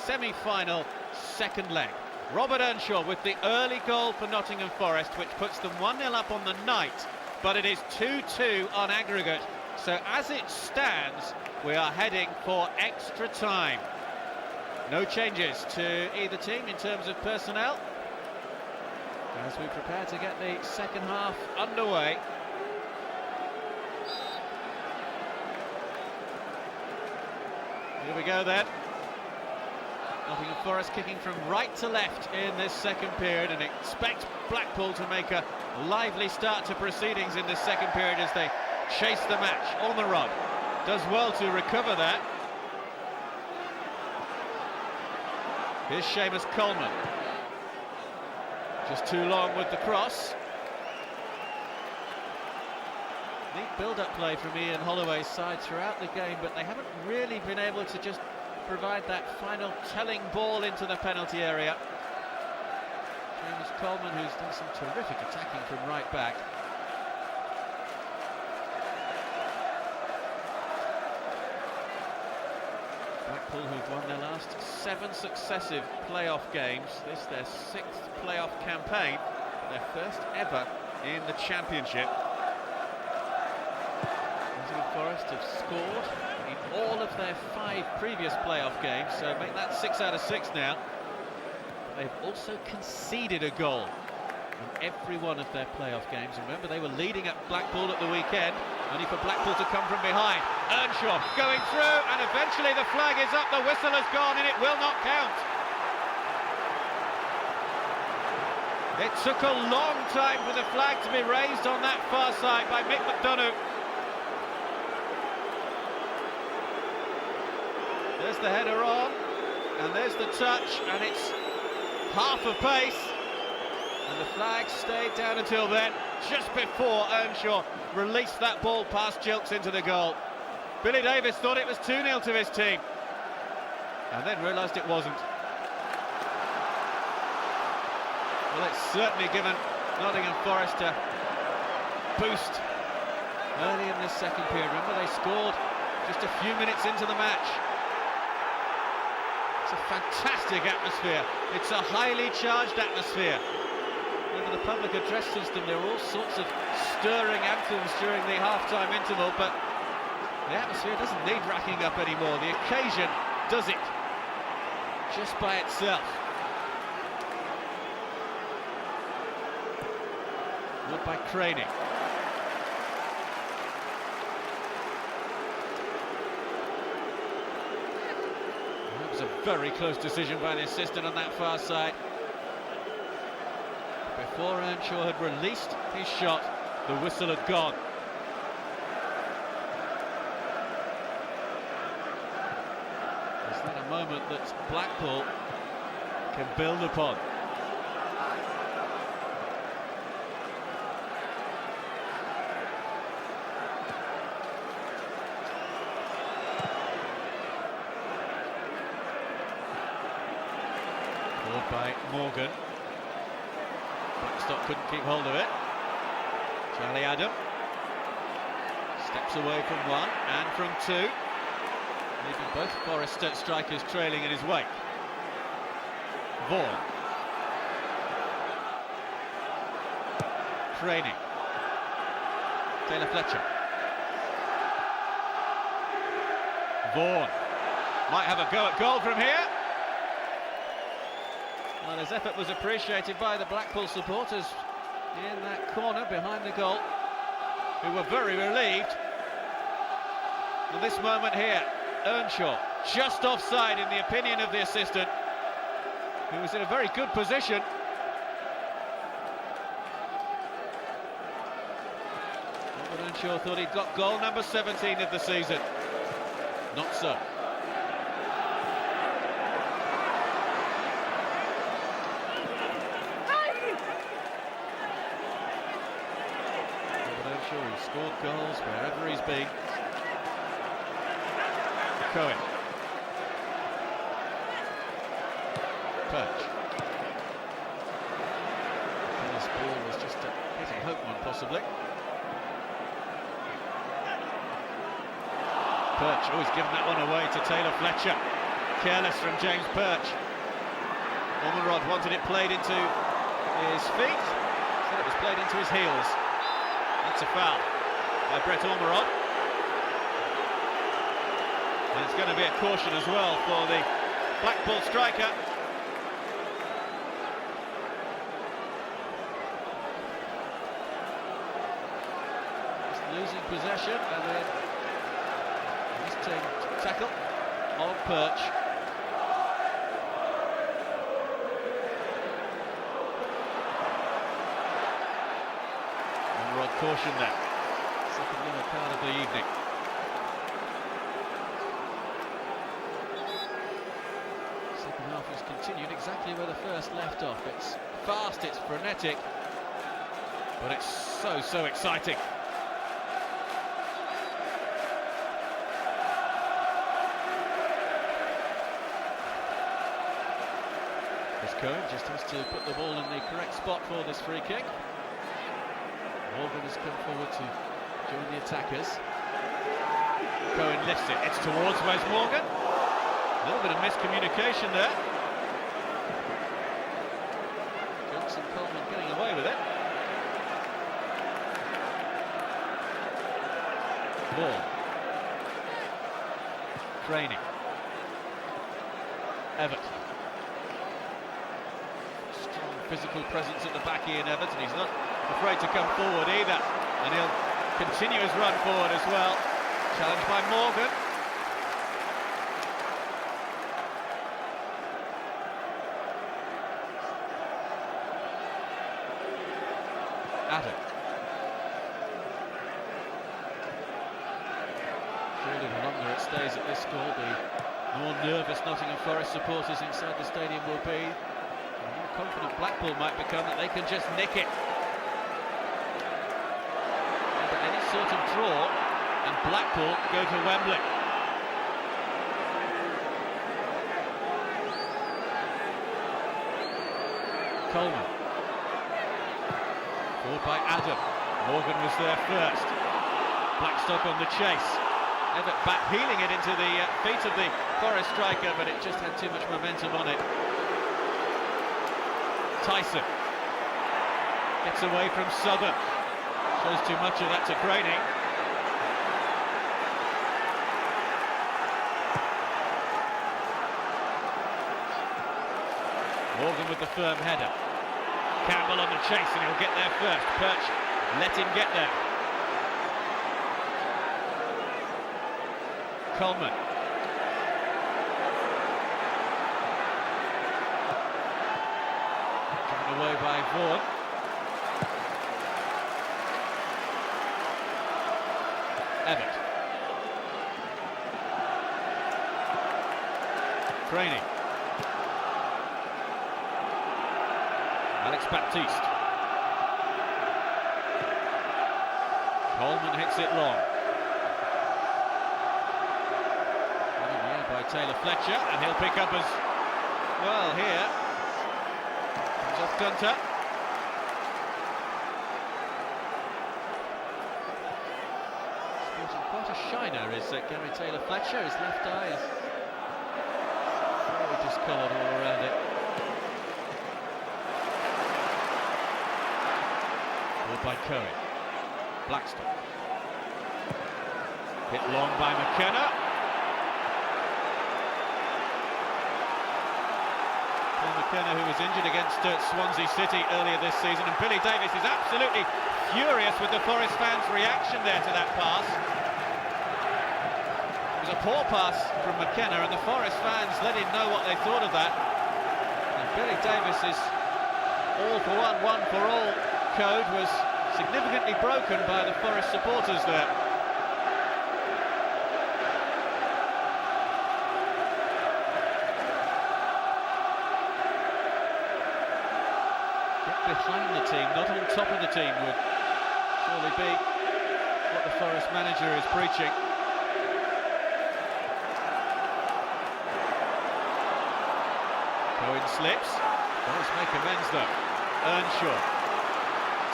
semi-final second leg. Robert Earnshaw with the early goal for Nottingham Forest, which puts them 1-0 up on the night, but it is 2-2 on aggregate. So as it stands, we are heading for extra time. No changes to either team in terms of personnel as we prepare to get the second half underway. Here we go then. Nottingham Forest kicking from right to left in this second period, and expect Blackpool to make a lively start to proceedings in this second period as they chase the match on the run. Does well to recover that. Here's Seamus Coleman. Just too long with the cross. Neat build-up play from Ian Holloway's side throughout the game, but they haven't really been able to just provide that final telling ball into the penalty area. Seamus Coleman, who's done some terrific attacking from right back. Blackpool, who've won their last 7 successive playoff games. This their 6th playoff campaign, their first ever in the Championship. Nottingham Forest have scored in all of their 5 previous playoff games, so make that 6 out of 6 now. But they've also conceded a goal in every one of their playoff games. Remember, they were leading at Blackpool at the weekend, only for Blackpool to come from behind. Earnshaw going through, and eventually the flag is up, the whistle has gone, and it will not count. It took a long time for the flag to be raised on that far side by Mick McDonough. There's the header on, and there's the touch, and it's half a pace, and the flag stayed down until then, just before Earnshaw released that ball past Gilks into the goal. Billy Davis thought it was 2-0 to his team, and then realised it wasn't. Well, it's certainly given Nottingham Forest a boost early in this second period. Remember, they scored just a few minutes into the match. a fantastic atmosphere. It's a highly charged atmosphere. Over the public address system, there are all sorts of stirring anthems during the half-time interval, but the atmosphere doesn't need racking up anymore. The occasion does it just by itself. Wood by Craney. That was a very close decision by the assistant on that far side. Before Earnshaw had released his shot, the whistle had gone. Is that a moment that Blackpool can build upon? Forward by Morgan. Blackstock couldn't keep hold of it. Charlie Adam steps away from one and from two, leaving both Forest strikers trailing in his wake. Vaughan. Craney. Taylor Fletcher. Vaughan might have a go at goal from here. Well, his effort was appreciated by the Blackpool supporters in that corner behind the goal, who were very relieved. And this moment here, Earnshaw just offside in the opinion of the assistant, who was in a very good position. But Earnshaw thought he'd got goal number 17 of the season. Not so. He's scored goals wherever he's been. Cohen. Perch. This ball was just a hitting hope one, possibly. Perch, oh, he's given that one away to Taylor Fletcher. Careless from James Perch. Ormerod wanted it played into his feet, said it was played into his heels. That's a foul by Brett Ormerod. And it's going to be a caution as well for the Blackpool striker. Just losing possession and then he's taking tackle on Perch. Caution there. Second yellow card of the evening. Second half has continued exactly where the first left off. It's fast, it's frenetic, but it's so exciting. Chris Cohen just has to put the ball in the correct spot for this free kick. Morgan has come forward to join the attackers. Cohen lifts it, it's towards Wes Morgan. A little bit of miscommunication there. Johnson Coleman getting away with it. Ball. Craney. Everton. Strong physical presence at the back here in Everton. He's not afraid to come forward either, and he'll continue his run forward as well. Challenged by Morgan. Adam. Surely the longer it stays at this score, the more nervous Nottingham Forest supporters inside the stadium will be. The more confident Blackpool might become that they can just nick it. Sort of draw, and Blackpool go to Wembley. Coleman. Forward by Adam. Morgan was there first. Blackstock on the chase. Evatt back heeling it into the feet of the Forest striker, but it just had too much momentum on it. Tyson gets away from Southern. Shows too much of that to Craney. Morgan with the firm header. Campbell on the chase, and he'll get there first. Perch, let him get there. Coleman. Driven away by Vaughan. Evatt. Craney. Alex Baptiste. Coleman hits it long. In the air by Taylor Fletcher, and he'll pick up as well here. Comes off Gunter. Sporting quite a shiner is Gary Taylor Fletcher. His left eye is very discoloured all around it. By Curry. Blackstone. Hit long by McKenna. Paul McKenna, who was injured against Swansea City earlier this season, and Billy Davies is absolutely furious with the Forest fans' reaction there to that pass. It was a poor pass from McKenna, and the Forest fans let him know what they thought of that. And Billy Davies' all for one for all code was significantly broken by the Forest supporters there. Get behind the team, not on top of the team, would surely be what the Forest manager is preaching. Cohen slips. Forest make amends though. Earnshaw.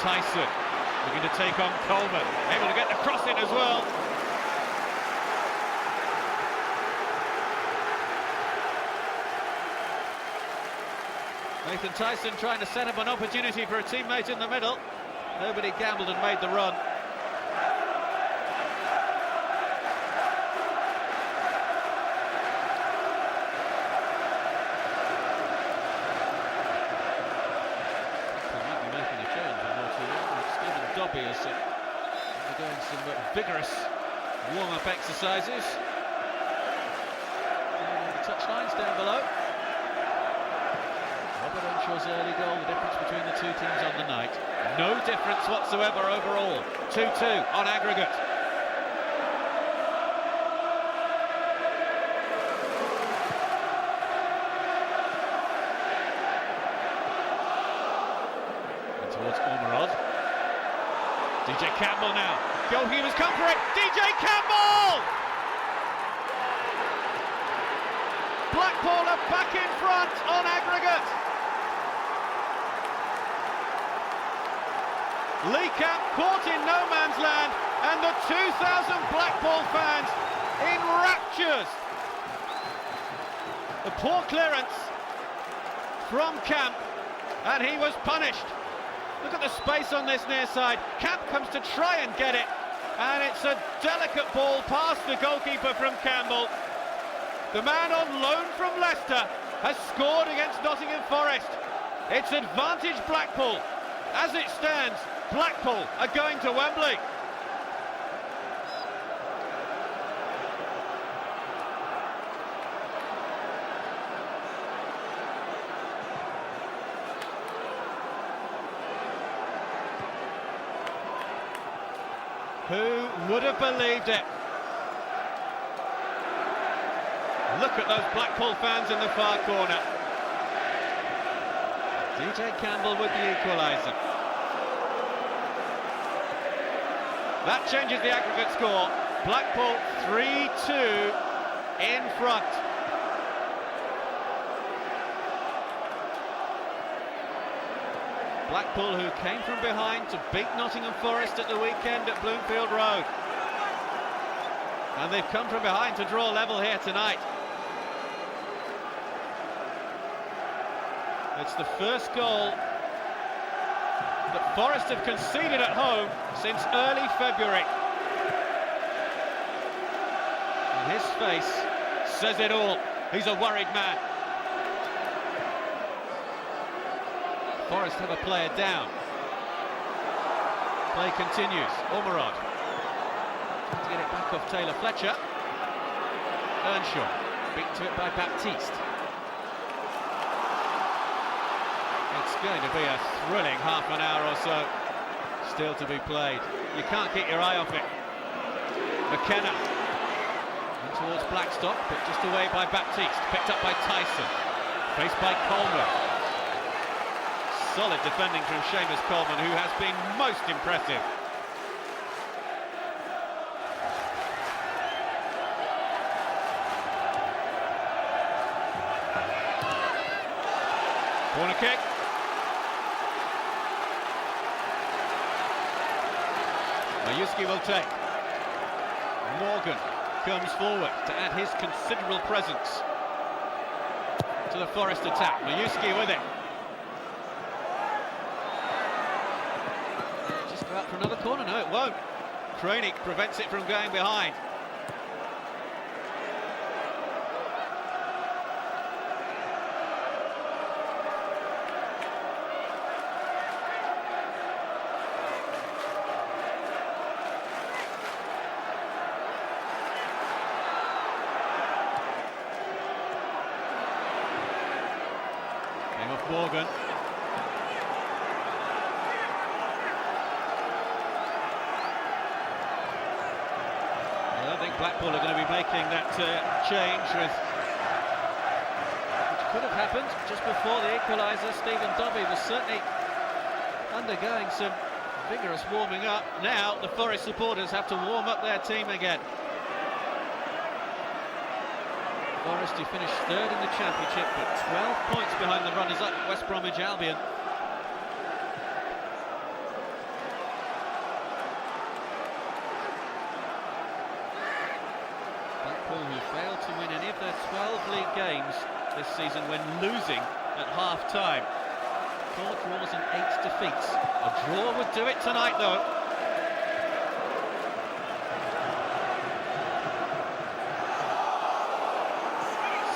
Tyson looking to take on Coleman, able to get the cross in as well. Nathan Tyson trying to set up an opportunity for a teammate in the middle. Nobody gambled and made the run. Dobby is undergoing some vigorous warm-up exercises. The touchlines down below. Robert Earnshaw's early goal, the difference between the two teams on the night. No difference whatsoever overall. 2-2 on aggregate. And towards Ormerod. DJ Campbell now. Goalkeeper's come for it. DJ Campbell! Blackpool are back in front on aggregate. Lee Camp caught in no man's land, and the 2,000 Blackpool fans in raptures. A poor clearance from Camp, and he was punished. Look at the space on this near side. Camp comes to try and get it, and it's a delicate ball past the goalkeeper from Campbell. The man on loan from Leicester has scored against Nottingham Forest. It's advantage Blackpool. As it stands, Blackpool are going to Wembley. Who would have believed it? Look at those Blackpool fans in the far corner. DJ Campbell with the equaliser. That changes the aggregate score. Blackpool 3-2 in front. Blackpool, who came from behind to beat Nottingham Forest at the weekend at Bloomfield Road. And they've come from behind to draw level here tonight. It's the first goal that Forest have conceded at home since early February. And his face says it all. He's a worried man. Forest have a player down. Play continues. Ormerod. Trying to get it back off Taylor Fletcher. Earnshaw. Beaten to it by Baptiste. It's going to be a thrilling half an hour or so still to be played. You can't keep your eye off it. McKenna. In towards Blackstock, but just away by Baptiste. Picked up by Tyson. Faced by Coleman. Solid defending from Seamus Coleman, who has been most impressive. Corner kick. Mayuski will take. Morgan comes forward to add his considerable presence to the Forest attack. Mayuski with it. Just go out for another corner. No, it won't. Kranik prevents it from going behind. Morgan. I don't think Blackpool are going to be making that change, which could have happened just before the equaliser. Stephen Dobbie was certainly undergoing some vigorous warming up. Now the Forest supporters have to warm up their team again. Forest, who finished third in the Championship, but 12 points behind the runners-up, West Bromwich Albion. Blackpool, who failed to win any of their 12 league games this season when losing at half-time. 4 draws and 8 defeats. A draw would do it tonight, though.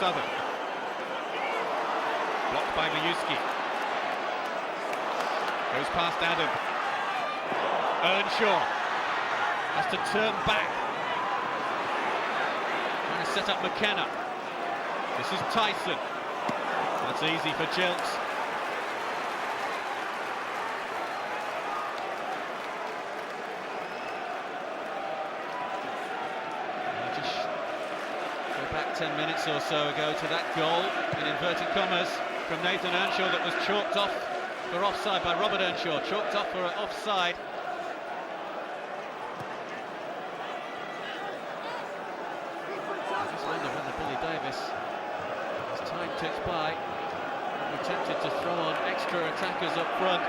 Southern. Blocked by Mayuski. Goes past Adam. Earnshaw has to turn back. Trying to set up McKenna. This is Tyson. That's easy for Chilks. Back 10 minutes or so ago to that goal, in inverted commas, from Nathan Earnshaw that was chalked off for offside by Robert Earnshaw, chalked off for offside. I just wonder whether Billy Davis, as time ticks by, will be tempted to throw on extra attackers up front.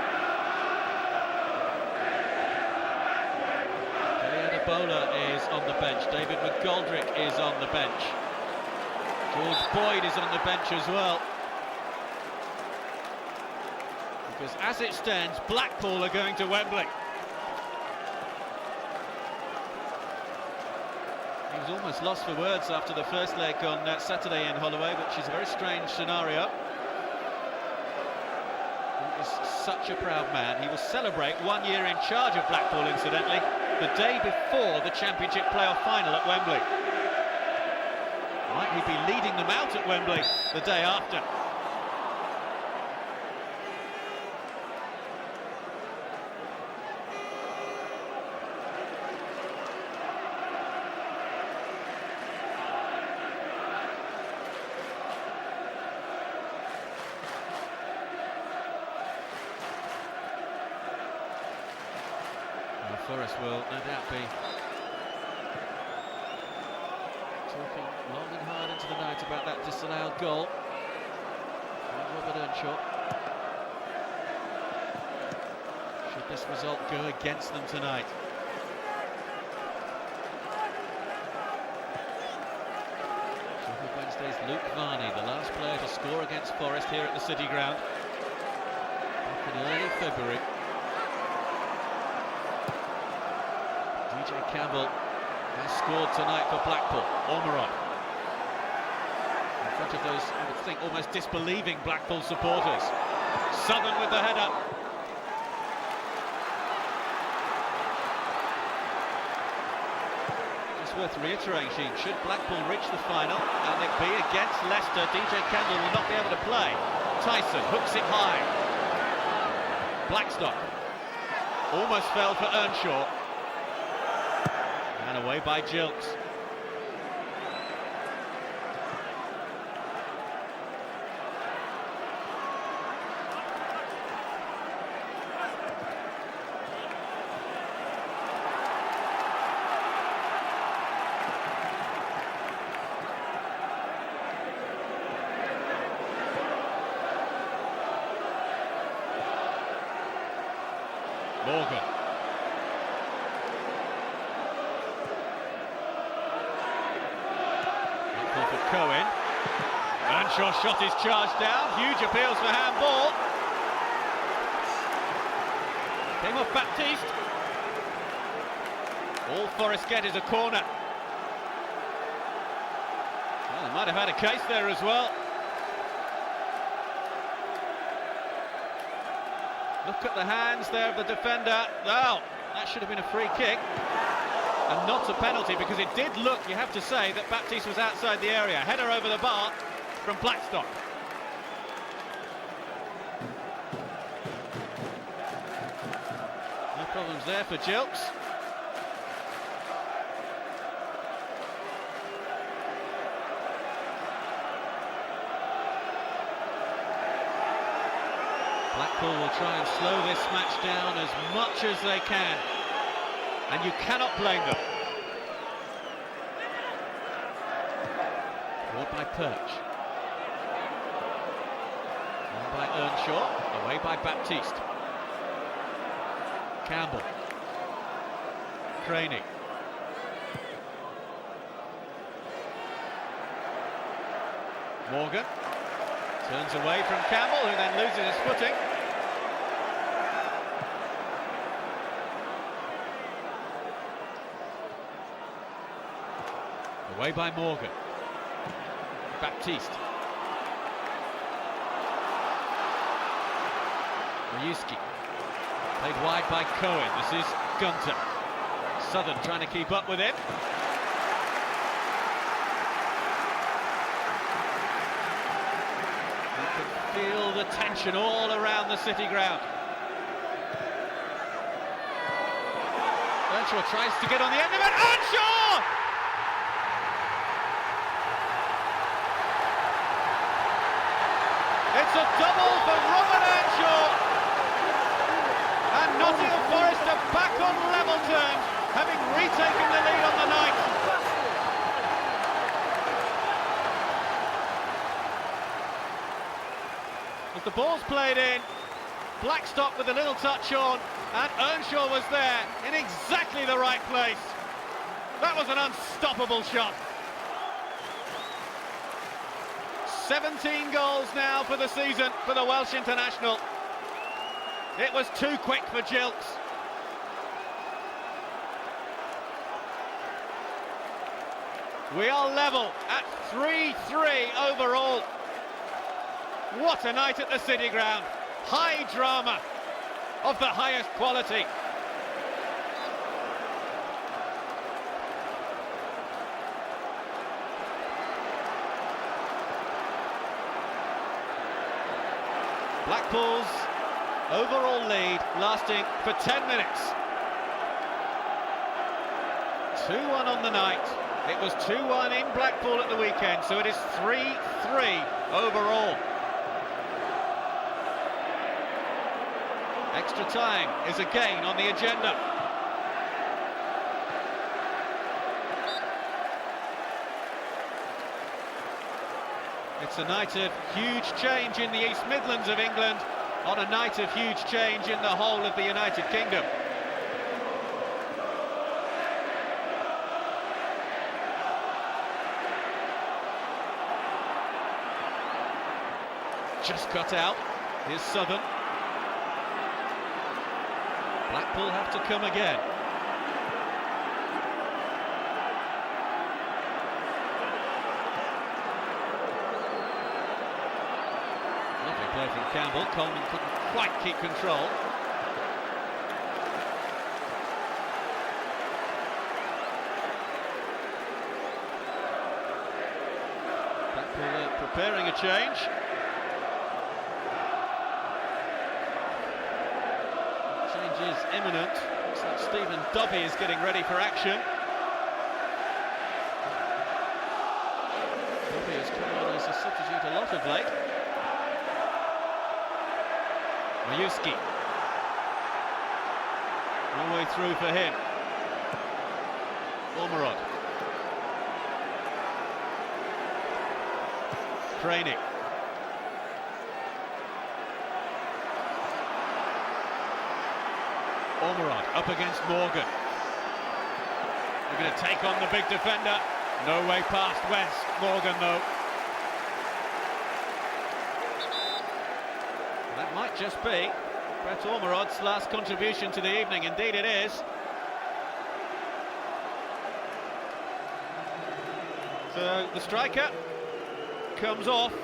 Billy Adebola is on the bench, David McGoldrick is on the bench. George Boyd is on the bench as well. Because as it stands, Blackpool are going to Wembley. He was almost lost for words after the first leg on Saturday in Holloway, which is a very strange scenario. He is such a proud man. He will celebrate 1 year in charge of Blackpool, incidentally, the day before the Championship playoff final at Wembley. Might he be leading them out at Wembley the day after? Well, Forest will no doubt be talking long and hard into the night about that disallowed goal from Robert Earnshaw. Should this result go against them tonight? Wednesday's Luke Varney, the last player to score against Forest here at the City Ground back in early February. DJ Campbell has scored tonight for Blackpool. Ormerod in front of those, I would think, almost disbelieving Blackpool supporters. Southern with the header. Worth reiterating, should Blackpool reach the final and it be against Leicester, DJ Campbell will not be able to play. Tyson hooks it high. Blackstock almost fell for Earnshaw, and away by Gilks. Morgan. For Cohen. Earnshaw shot is charged down. Huge appeals for handball. Came off Baptiste. All Forest get is a corner. Well, they might have had a case there as well. Look at the hands there of the defender. Oh, that should have been a free kick and not a penalty, because it did look, you have to say, that Baptiste was outside the area. Header over the bar from Blackstock. No problems there for Gilks. Blackpool will try and slow this match down as much as they can, and you cannot blame them. Brought by Perch. On by Earnshaw, away by Baptiste. Campbell. Craney. Morgan. Turns away from Campbell, who then loses his footing. Away by Morgan. Baptiste. Ryuski. Played wide by Cohen. This is Gunter. Southern trying to keep up with him. Feel the tension all around the City Ground. Earnshaw tries to get on the end of it. Earnshaw! It's a double for Robert Earnshaw. And Nottingham Forest are back on level terms, having retaken the lead on the night. As the ball's played in, Blackstock with a little touch on, and Earnshaw was there in exactly the right place. That was an unstoppable shot. 17 goals now for the season for the Welsh international. It was too quick for Gilks. We are level at 3-3 overall. What a night at the City Ground. High drama of the highest quality. Blackpool's overall lead lasting for 10 minutes. 2-1 on the night. It was 2-1 in Blackpool at the weekend, so it is 3-3 overall. Extra time is again on the agenda. It's a night of huge change in the East Midlands of England, on a night of huge change in the whole of the United Kingdom. just cut out. Here's Southern. Blackpool have to come again. Lovely play from Campbell. Coleman couldn't quite keep control. Blackpool preparing a change. Change is imminent. Looks like Stephen Dobbie is getting ready for action. Dobbie has come on as a substitute a lot of late. Mayuski. No way through for him. Ormerod. Craney. Ormerod up against Morgan. They're going to take on the big defender. No way past West. Morgan, though. That might just be Brett Ormerod's last contribution to the evening. Indeed it is. So the striker comes off,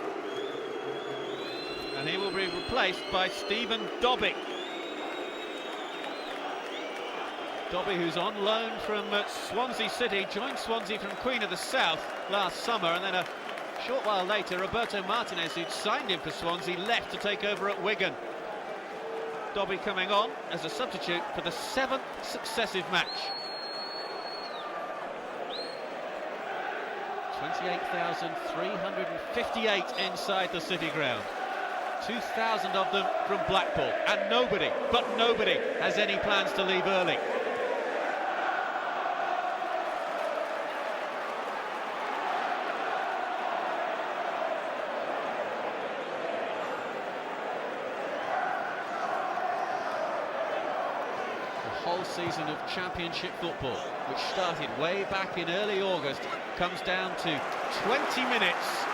and he will be replaced by Stephen Dobbie. Dobbie, who's on loan from Swansea City, joined Swansea from Queen of the South last summer, and then a short while later Roberto Martinez, who'd signed him for Swansea, left to take over at Wigan. Dobbie coming on as a substitute for the 7th successive match. 28,358 inside the City ground. 2,000 of them from Blackpool, and nobody has any plans to leave early. Whole season of Championship football, which started way back in early August, comes down to 20 minutes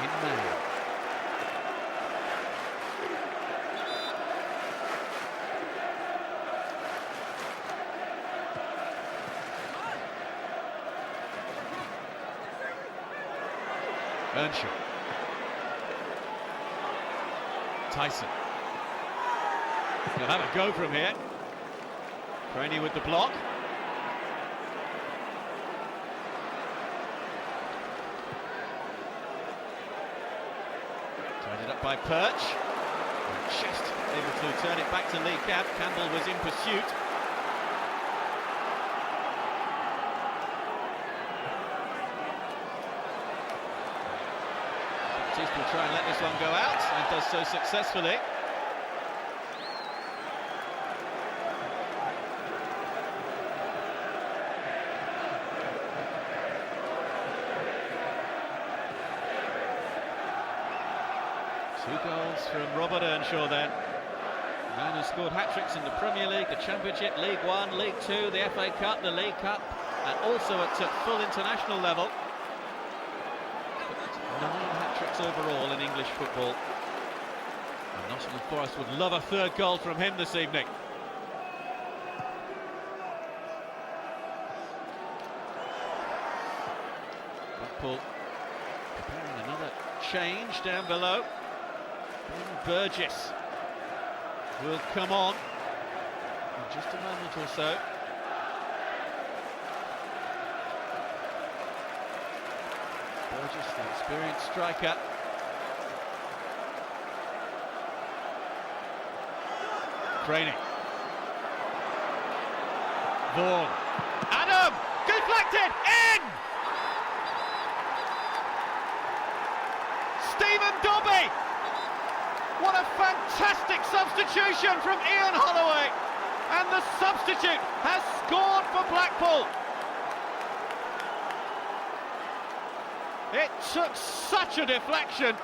in May. Earnshaw. Tyson. He'll have a go from here. Craney with the block. Tied it up by Perch. Just able to turn it back to Lee Camp. Campbell was in pursuit. Baptiste will try and let this one go out, and does so successfully. Two goals from Robert Earnshaw then. The man who scored hat-tricks in the Premier League, the Championship, League One, League Two, the FA Cup, the League Cup, and also at full international level. 9 hat-tricks overall in English football. And Nottingham Forest would love a third goal from him this evening. Blackpool preparing another change down below. Burgess will come on in just a moment or so. Burgess, the experienced striker. Craney. Vaughan. Adam! Deflected! In! Stephen Dobbie! What a fantastic substitution from Ian Holloway, and the substitute has scored for Blackpool. It took such a deflection.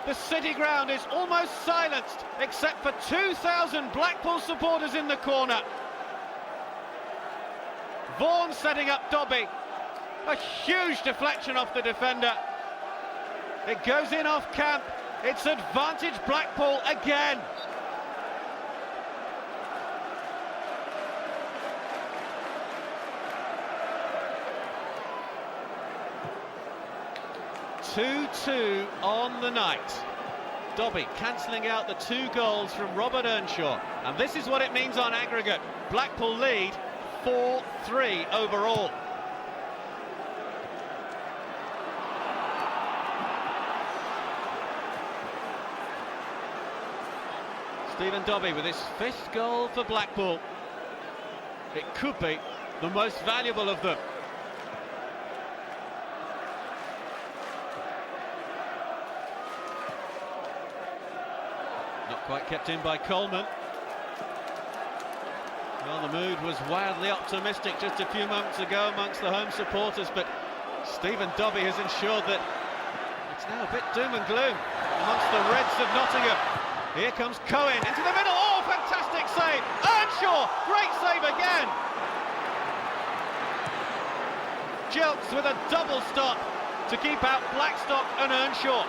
The City ground is almost silenced, except for 2,000 Blackpool supporters in the corner. Vaughan setting up Dobbie. A huge deflection off the defender. It goes in off camp. It's advantage Blackpool again. Two on the night. Dobby cancelling out the 2 goals from Robert Earnshaw. And this is what it means on aggregate. Blackpool lead 4-3 overall. Stephen Dobby with his 5th goal for Blackpool. It could be the most valuable of them. Not quite kept in by Coleman. Well, the mood was wildly optimistic just a few moments ago amongst the home supporters, but Stephen Dobby has ensured that it's now a bit doom and gloom amongst the Reds of Nottingham. Here comes Cohen into the middle. Oh, fantastic save! Earnshaw, great save again. Jilts with a double stop to keep out Blackstock and Earnshaw.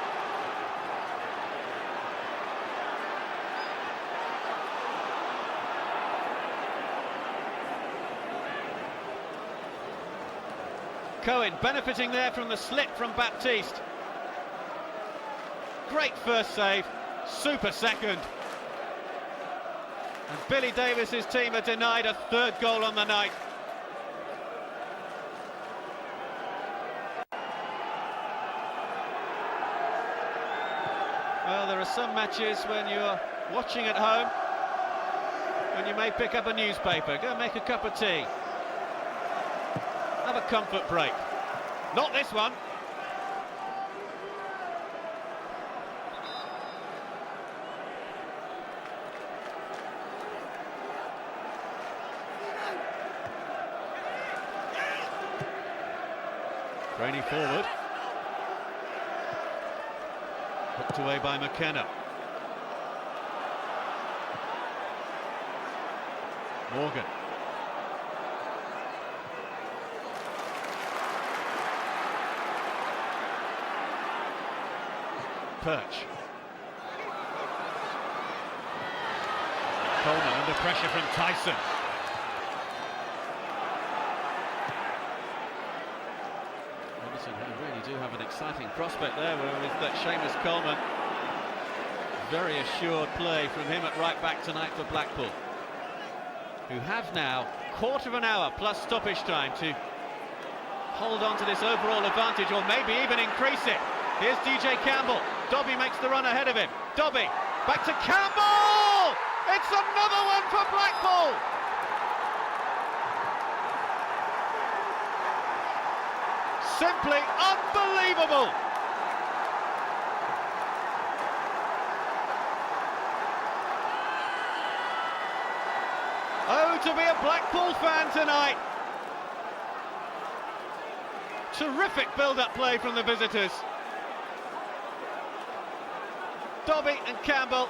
Cohen benefiting there from the slip from Baptiste. Great first save, super second. And Billy Davis's team are denied a 3rd goal on the night. Well, there are some matches when you're watching at home, when you may pick up a newspaper, go and make a cup of tea. Have a comfort break. Not this one. Craney forward. Hooked away by McKenna. Morgan. Perch. Coleman under pressure from Tyson. Everton, who really do have an exciting prospect there with that Seamus Coleman. Very assured play from him at right back tonight for Blackpool, who have now quarter of an hour plus stoppage time to hold on to this overall advantage, or maybe even increase it. Here's DJ Campbell. Dobby makes the run ahead of him. Dobby, back to Campbell! It's another one for Blackpool! Simply unbelievable! Oh, to be a Blackpool fan tonight! Terrific build-up play from the visitors. Dobby and Campbell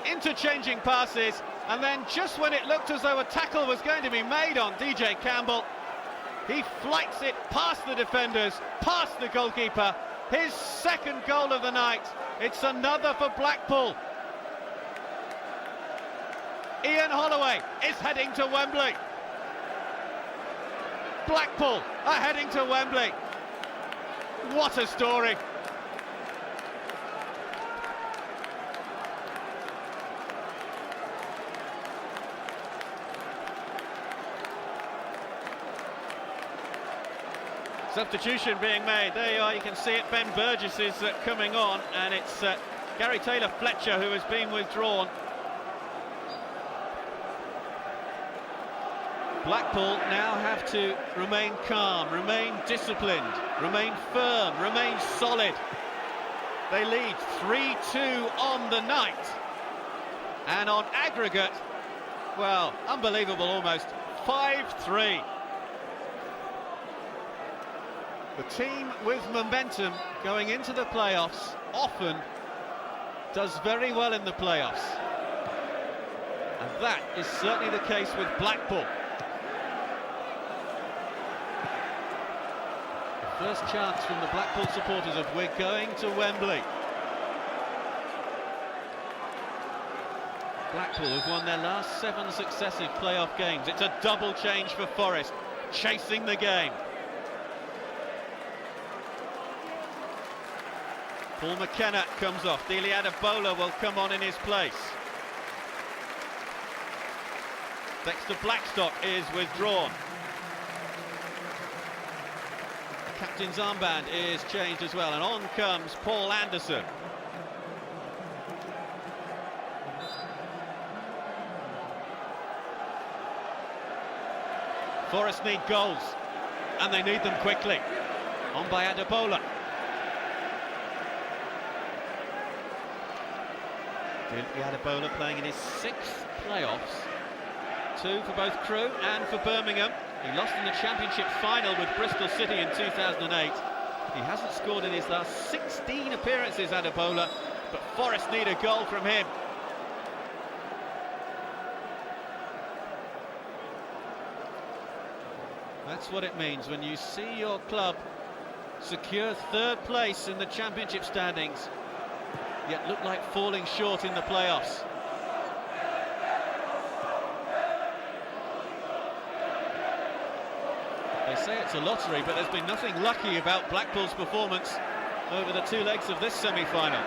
interchanging passes, and then just when it looked as though a tackle was going to be made on DJ Campbell, he flights it past the defenders, past the goalkeeper. His 2nd goal of the night. It's another for Blackpool. Ian Holloway is heading to Wembley. Blackpool are heading to Wembley. What a story. Substitution being made. There you are, you can see it. Ben Burgess is coming on, and it's Gary Taylor-Fletcher who has been withdrawn. Blackpool now have to remain calm, remain disciplined, remain firm, remain solid. They lead 3-2 on the night, and on aggregate, well, unbelievable almost, 5-3. The team with momentum going into the playoffs often does very well in the playoffs. And that is certainly the case with Blackpool. The First chance from the Blackpool supporters of we're going to Wembley. Blackpool have won their last 7 successive playoff games. It's a double change for Forest, chasing the game. Paul McKenna comes off. Dele Adebola will come on in his place. Dexter Blackstock is withdrawn. Captain's armband is changed as well, and on comes Paul Anderson. Forest need goals, and they need them quickly. On by Adebola. Adebola playing in his 6th playoffs. 2 for both Crewe and for Birmingham. He lost in the Championship final with Bristol City in 2008. He hasn't scored in his last 16 appearances, Adebola, but Forest need a goal from him. That's what it means when you see your club secure 3rd place in the Championship standings, yet look like falling short in the playoffs. They say it's a lottery, but there's been nothing lucky about Blackpool's performance over the 2 legs of this semi-final.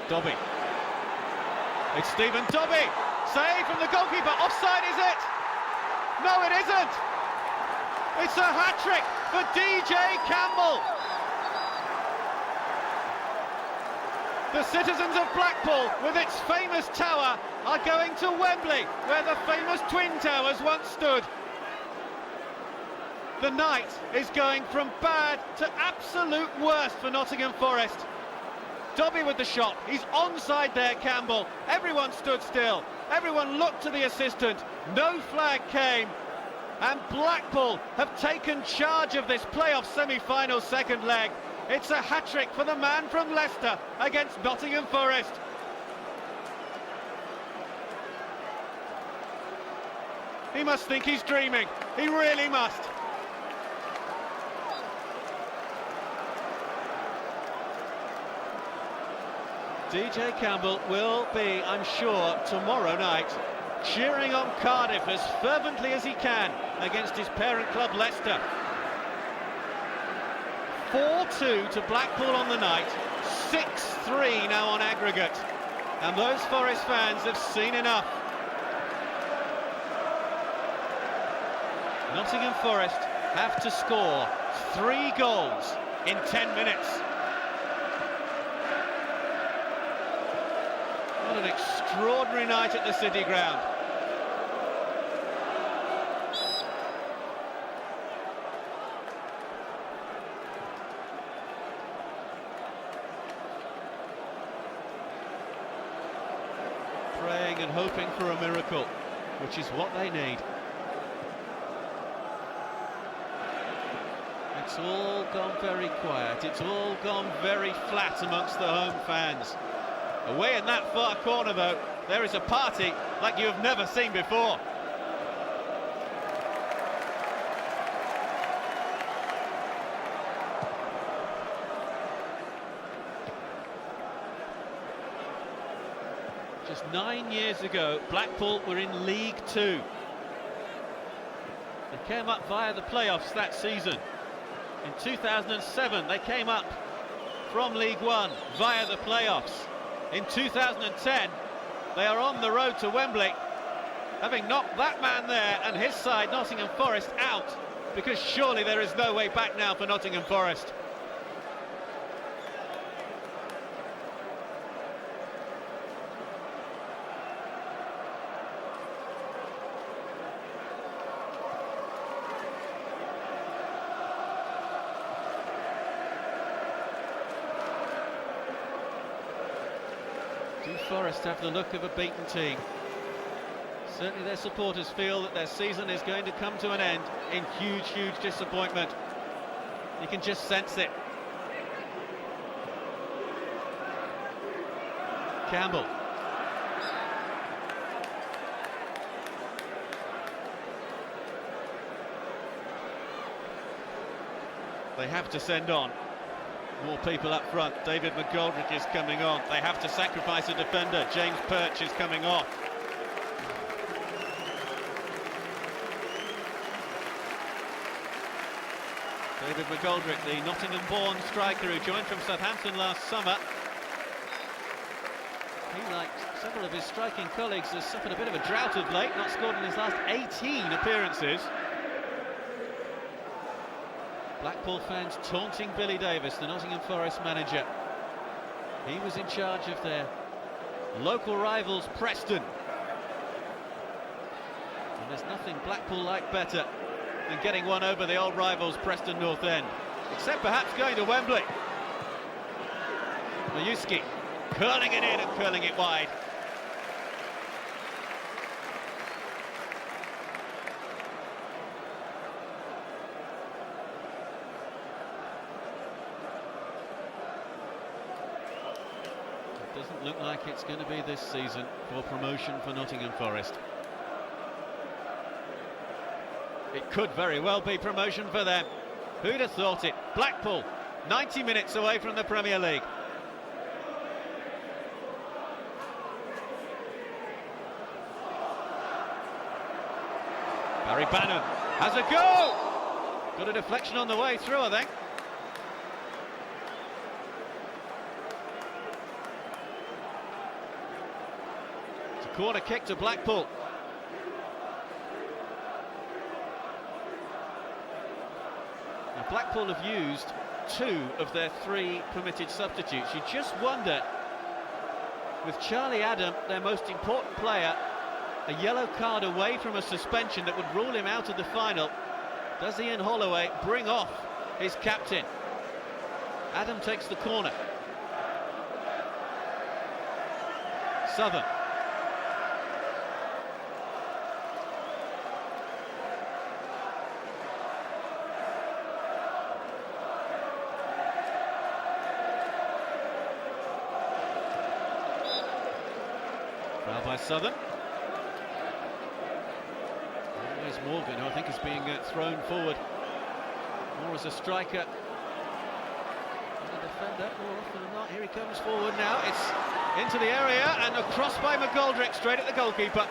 Dobby. It's Stephen Dobby. Save from the goalkeeper. Offside, is it? No, it isn't. It's a hat-trick for DJ Campbell. The citizens of Blackpool, with its famous tower, are going to Wembley, where the famous Twin Towers once stood. The night is going from bad to absolute worst for Nottingham Forest. Dobby with the shot, he's onside there, Campbell. Everyone stood still, everyone looked to the assistant, no flag came, and Blackpool have taken charge of this playoff semi-final second leg. It's a hat-trick for the man from Leicester against Nottingham Forest. He must think he's dreaming, he really must. DJ Campbell will be, I'm sure, tomorrow night cheering on Cardiff as fervently as he can against his parent club Leicester. 4-2 to Blackpool on the night, 6-3 now on aggregate, and those Forest fans have seen enough. Nottingham Forest have to score 3 goals in 10 minutes. What an extraordinary night at the City Ground. Praying and hoping for a miracle, which is what they need. It's all gone very quiet, it's all gone very flat amongst the home fans. Away in that far corner, though, there is a party like you have never seen before. Just 9 years ago, Blackpool were in League Two. They came up via the playoffs that season. In 2007, they came up from League One via the playoffs. In 2010, they are on the road to Wembley, having knocked that man there and his side, Nottingham Forest, out, because surely there is no way back now for Nottingham Forest. Do Forest have the look of a beaten team? Certainly their supporters feel that their season is going to come to an end in huge, huge disappointment. You can just sense it. Campbell. They have to send on more people up front. David McGoldrick is coming on. They have to sacrifice a defender. James Perch is coming off. David McGoldrick, the Nottingham-born striker who joined from Southampton last summer. He, like several of his striking colleagues, has suffered a bit of a drought of late, not scored in his last 18 appearances. Blackpool fans taunting Billy Davies, the Nottingham Forest manager. He was in charge of their local rivals, Preston. And there's nothing Blackpool like better than getting one over the old rivals, Preston North End. Except perhaps going to Wembley. Mayuski curling it in and curling it wide. Doesn't look like it's going to be this season for promotion for Nottingham Forest. It could very well be promotion for them. Who'd have thought it? Blackpool, 90 minutes away from the Premier League. Barry Bannon has a go! Got a deflection on the way through, I think. Corner kick to Blackpool. Now Blackpool have used 2 of their 3 permitted substitutes. You just wonder, with Charlie Adam, their most important player, a yellow card away from a suspension that would rule him out of the final, does Ian Holloway bring off his captain? Adam takes the corner. Southern. Foul by Southern. There's Morgan, who I think is being thrown forward more as a striker than a defender, more often than not. Here he comes forward now. It's into the area and a cross by McGoldrick straight at the goalkeeper.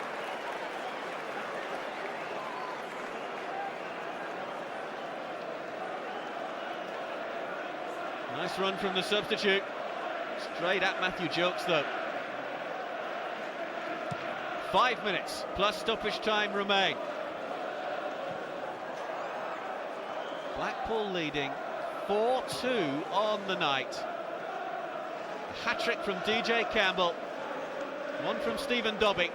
Nice run from the substitute. Straight at Matthew Jokes, though. 5 minutes plus stoppage time remain. Blackpool leading 4-2 on the night. A hat-trick from DJ Campbell, one from Stephen Dobbie.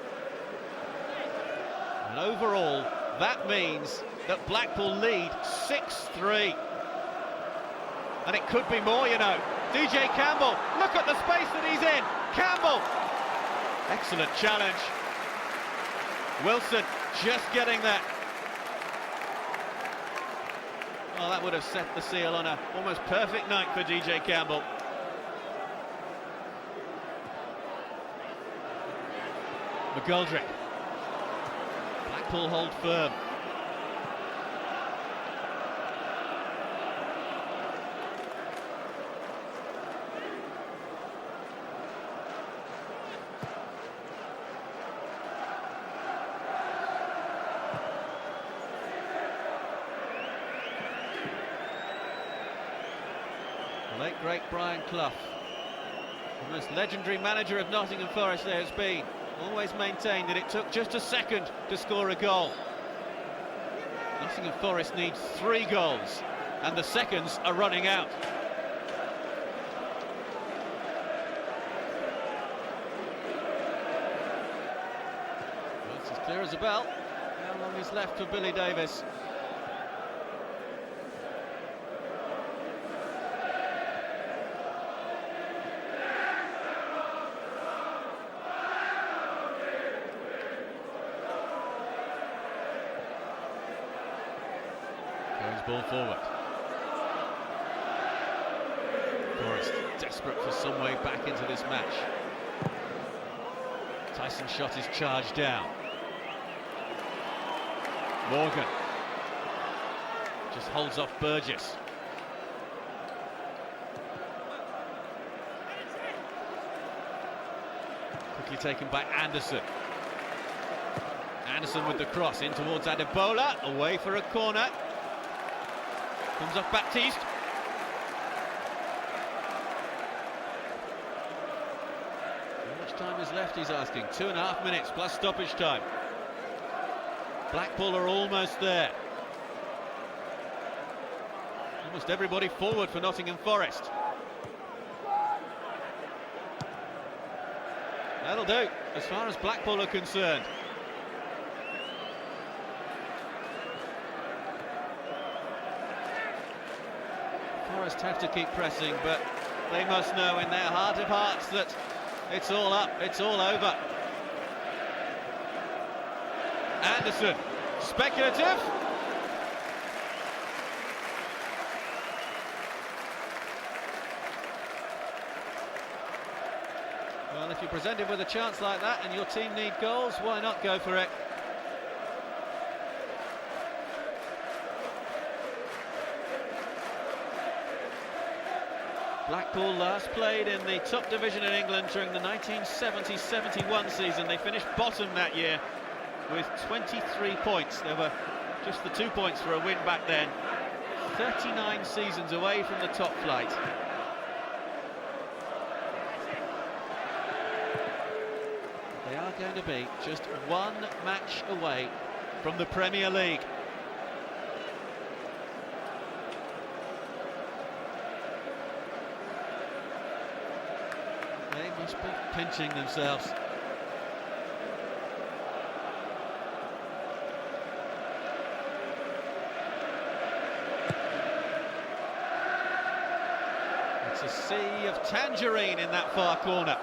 And overall, that means that Blackpool lead 6-3. And it could be more, you know. DJ Campbell, look at the space that he's in. Campbell, excellent challenge. Wilson just getting that. Well, that would have set the seal on a almost perfect night for DJ Campbell. McGoldrick. Blackpool hold firm. Late great Brian Clough, the most legendary manager of Nottingham Forest there has been, always maintained that it took just a second to score a goal. Nottingham Forest needs 3 goals and the seconds are running out. That's as clear as a bell. How long is left for Billy Davies? Ball forward. Forest desperate for some way back into this match. Tyson's shot is charged down. Morgan just holds off Burgess. Quickly taken by Anderson. Anderson with the cross in towards Adebola, away for a corner. Comes off Baptiste. How much time is left, he's asking? 2.5 minutes plus stoppage time. Blackpool are almost there. Almost everybody forward for Nottingham Forest. That'll do, as far as Blackpool are concerned. Forest have to keep pressing, but they must know in their heart of hearts that it's all up, it's all over. Anderson, speculative. Well, if you're presented with a chance like that and your team need goals, why not go for it? Blackpool last played in the top division in England during the 1970-71 season. They finished bottom that year with 23 points. There were just the 2 points for a win back then. 39 seasons away from the top flight. They are going to be just one match away from the Premier League. They must be pinching themselves. It's a sea of tangerine in that far corner.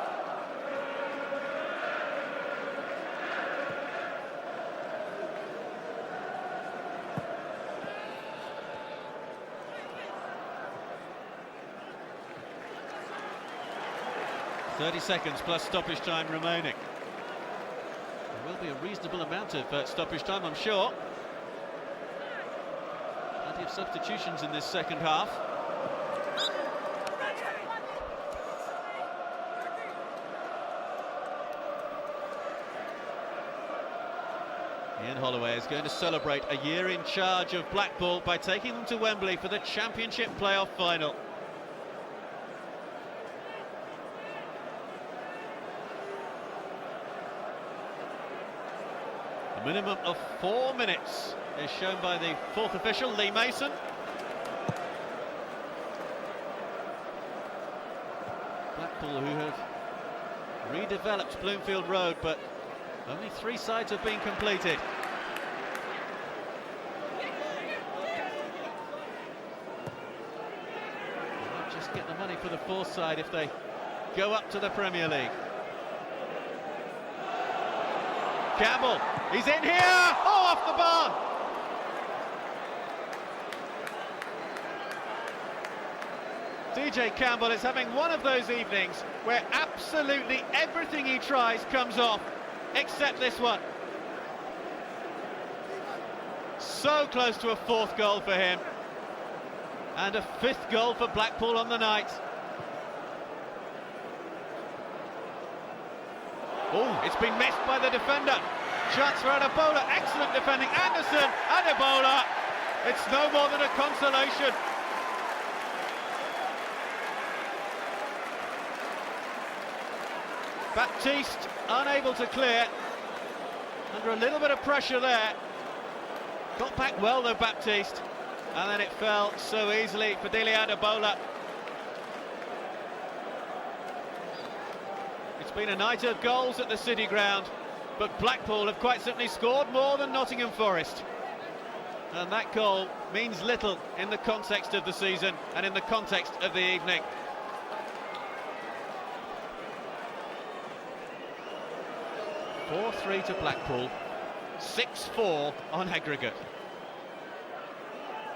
.30 seconds plus stoppage time remaining. There will be a reasonable amount of stoppage time, I'm sure. Plenty of substitutions in this second half. Ian Holloway is going to celebrate a year in charge of Blackpool by taking them to Wembley for the Championship playoff final. A minimum of 4 minutes is shown by the fourth official, Lee Mason. Blackpool, who have redeveloped Bloomfield Road, but only 3 sides have been completed. They might just get the money for the fourth side if they go up to the Premier League. Campbell, he's in here! Oh, off the bar! DJ Campbell is having one of those evenings where absolutely everything he tries comes off, except this one. So close to a 4th goal for him, and a 5th goal for Blackpool on the night. Oh, it's been missed by the defender. Chance for Adebola, excellent defending. Anderson, Adebola. It's no more than a consolation. Baptiste unable to clear. Under a little bit of pressure there. Got back well though, Baptiste. And then it fell so easily for Adebola. It's been a night of goals at the City Ground, but Blackpool have quite simply scored more than Nottingham Forest. And that goal means little in the context of the season and in the context of the evening. (4-3) to Blackpool, 6-4 on aggregate.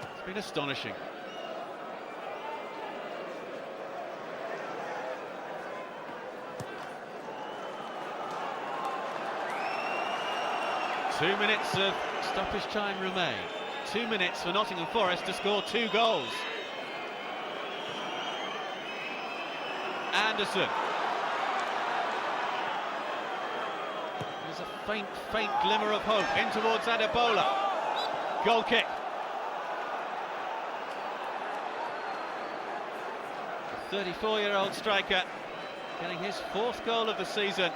It's been astonishing. Two minutes of stoppage time remain. 2 minutes for Nottingham Forest to score 2 goals. Anderson. faint glimmer of hope in towards Adebola. Goal kick. The 34-year-old striker getting his 4th goal of the season.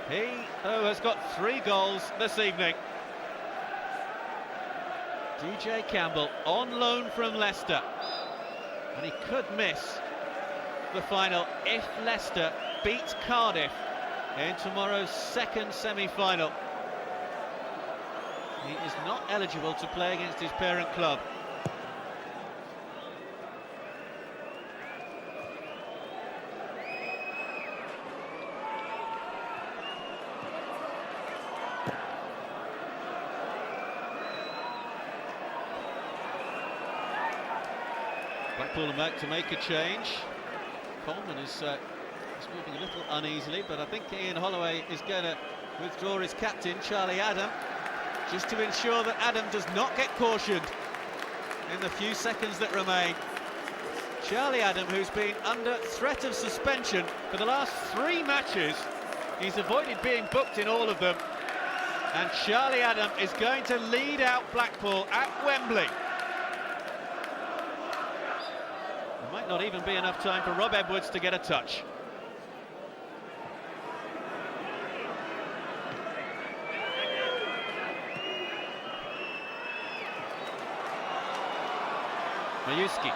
He, though, has got 3 goals this evening. DJ Campbell on loan from Leicester, and he could miss the final if Leicester beats Cardiff in tomorrow's 2nd semi-final. He is not eligible to play against his parent club. Blackpool about to make a change. Coleman is moving a little uneasily, but I think Ian Holloway is going to withdraw his captain, Charlie Adam, just to ensure that Adam does not get cautioned in the few seconds that remain. Charlie Adam, who's been under threat of suspension for the last 3 matches, he's avoided being booked in all of them, and Charlie Adam is going to lead out Blackpool at Wembley. There might not even be enough time for Rob Edwards to get a touch. Mayuski.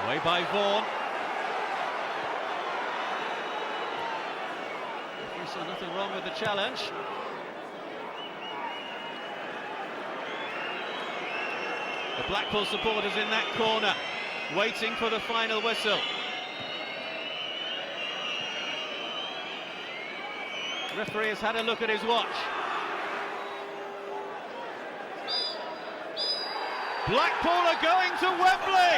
Away by Vaughan. We saw nothing wrong with the challenge. The Blackpool supporters in that corner, waiting for the final whistle. The referee has had a look at his watch. Blackpool are going to Wembley!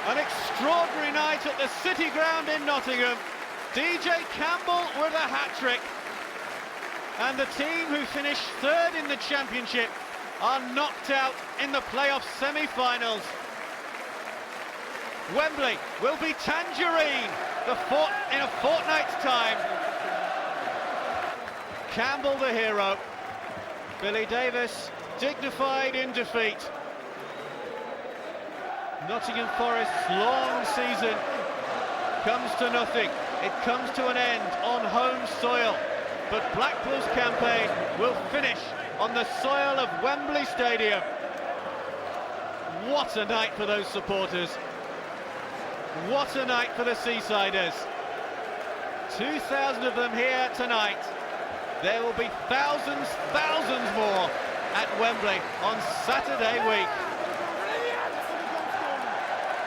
An extraordinary night at the City Ground in Nottingham. DJ Campbell with a hat-trick. And the team who finished 3rd in the Championship are knocked out in the playoff semi-finals. Wembley will be Tangerine in a fortnight's time. Campbell the hero. Billy Davies dignified in defeat. Nottingham Forest's long season comes to nothing. It comes to an end on home soil. But Blackpool's campaign will finish on the soil of Wembley Stadium. What a night for those supporters. What a night for the Seasiders. 2,000 of them here tonight. There will be thousands more at Wembley on Saturday week.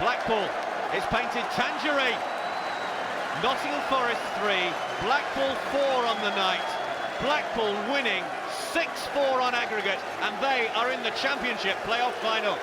Blackpool is painted Tangerine. Nottingham Forest 3, Blackpool 4 on the night. Blackpool winning 6-4 on aggregate, and they are in the Championship playoff final.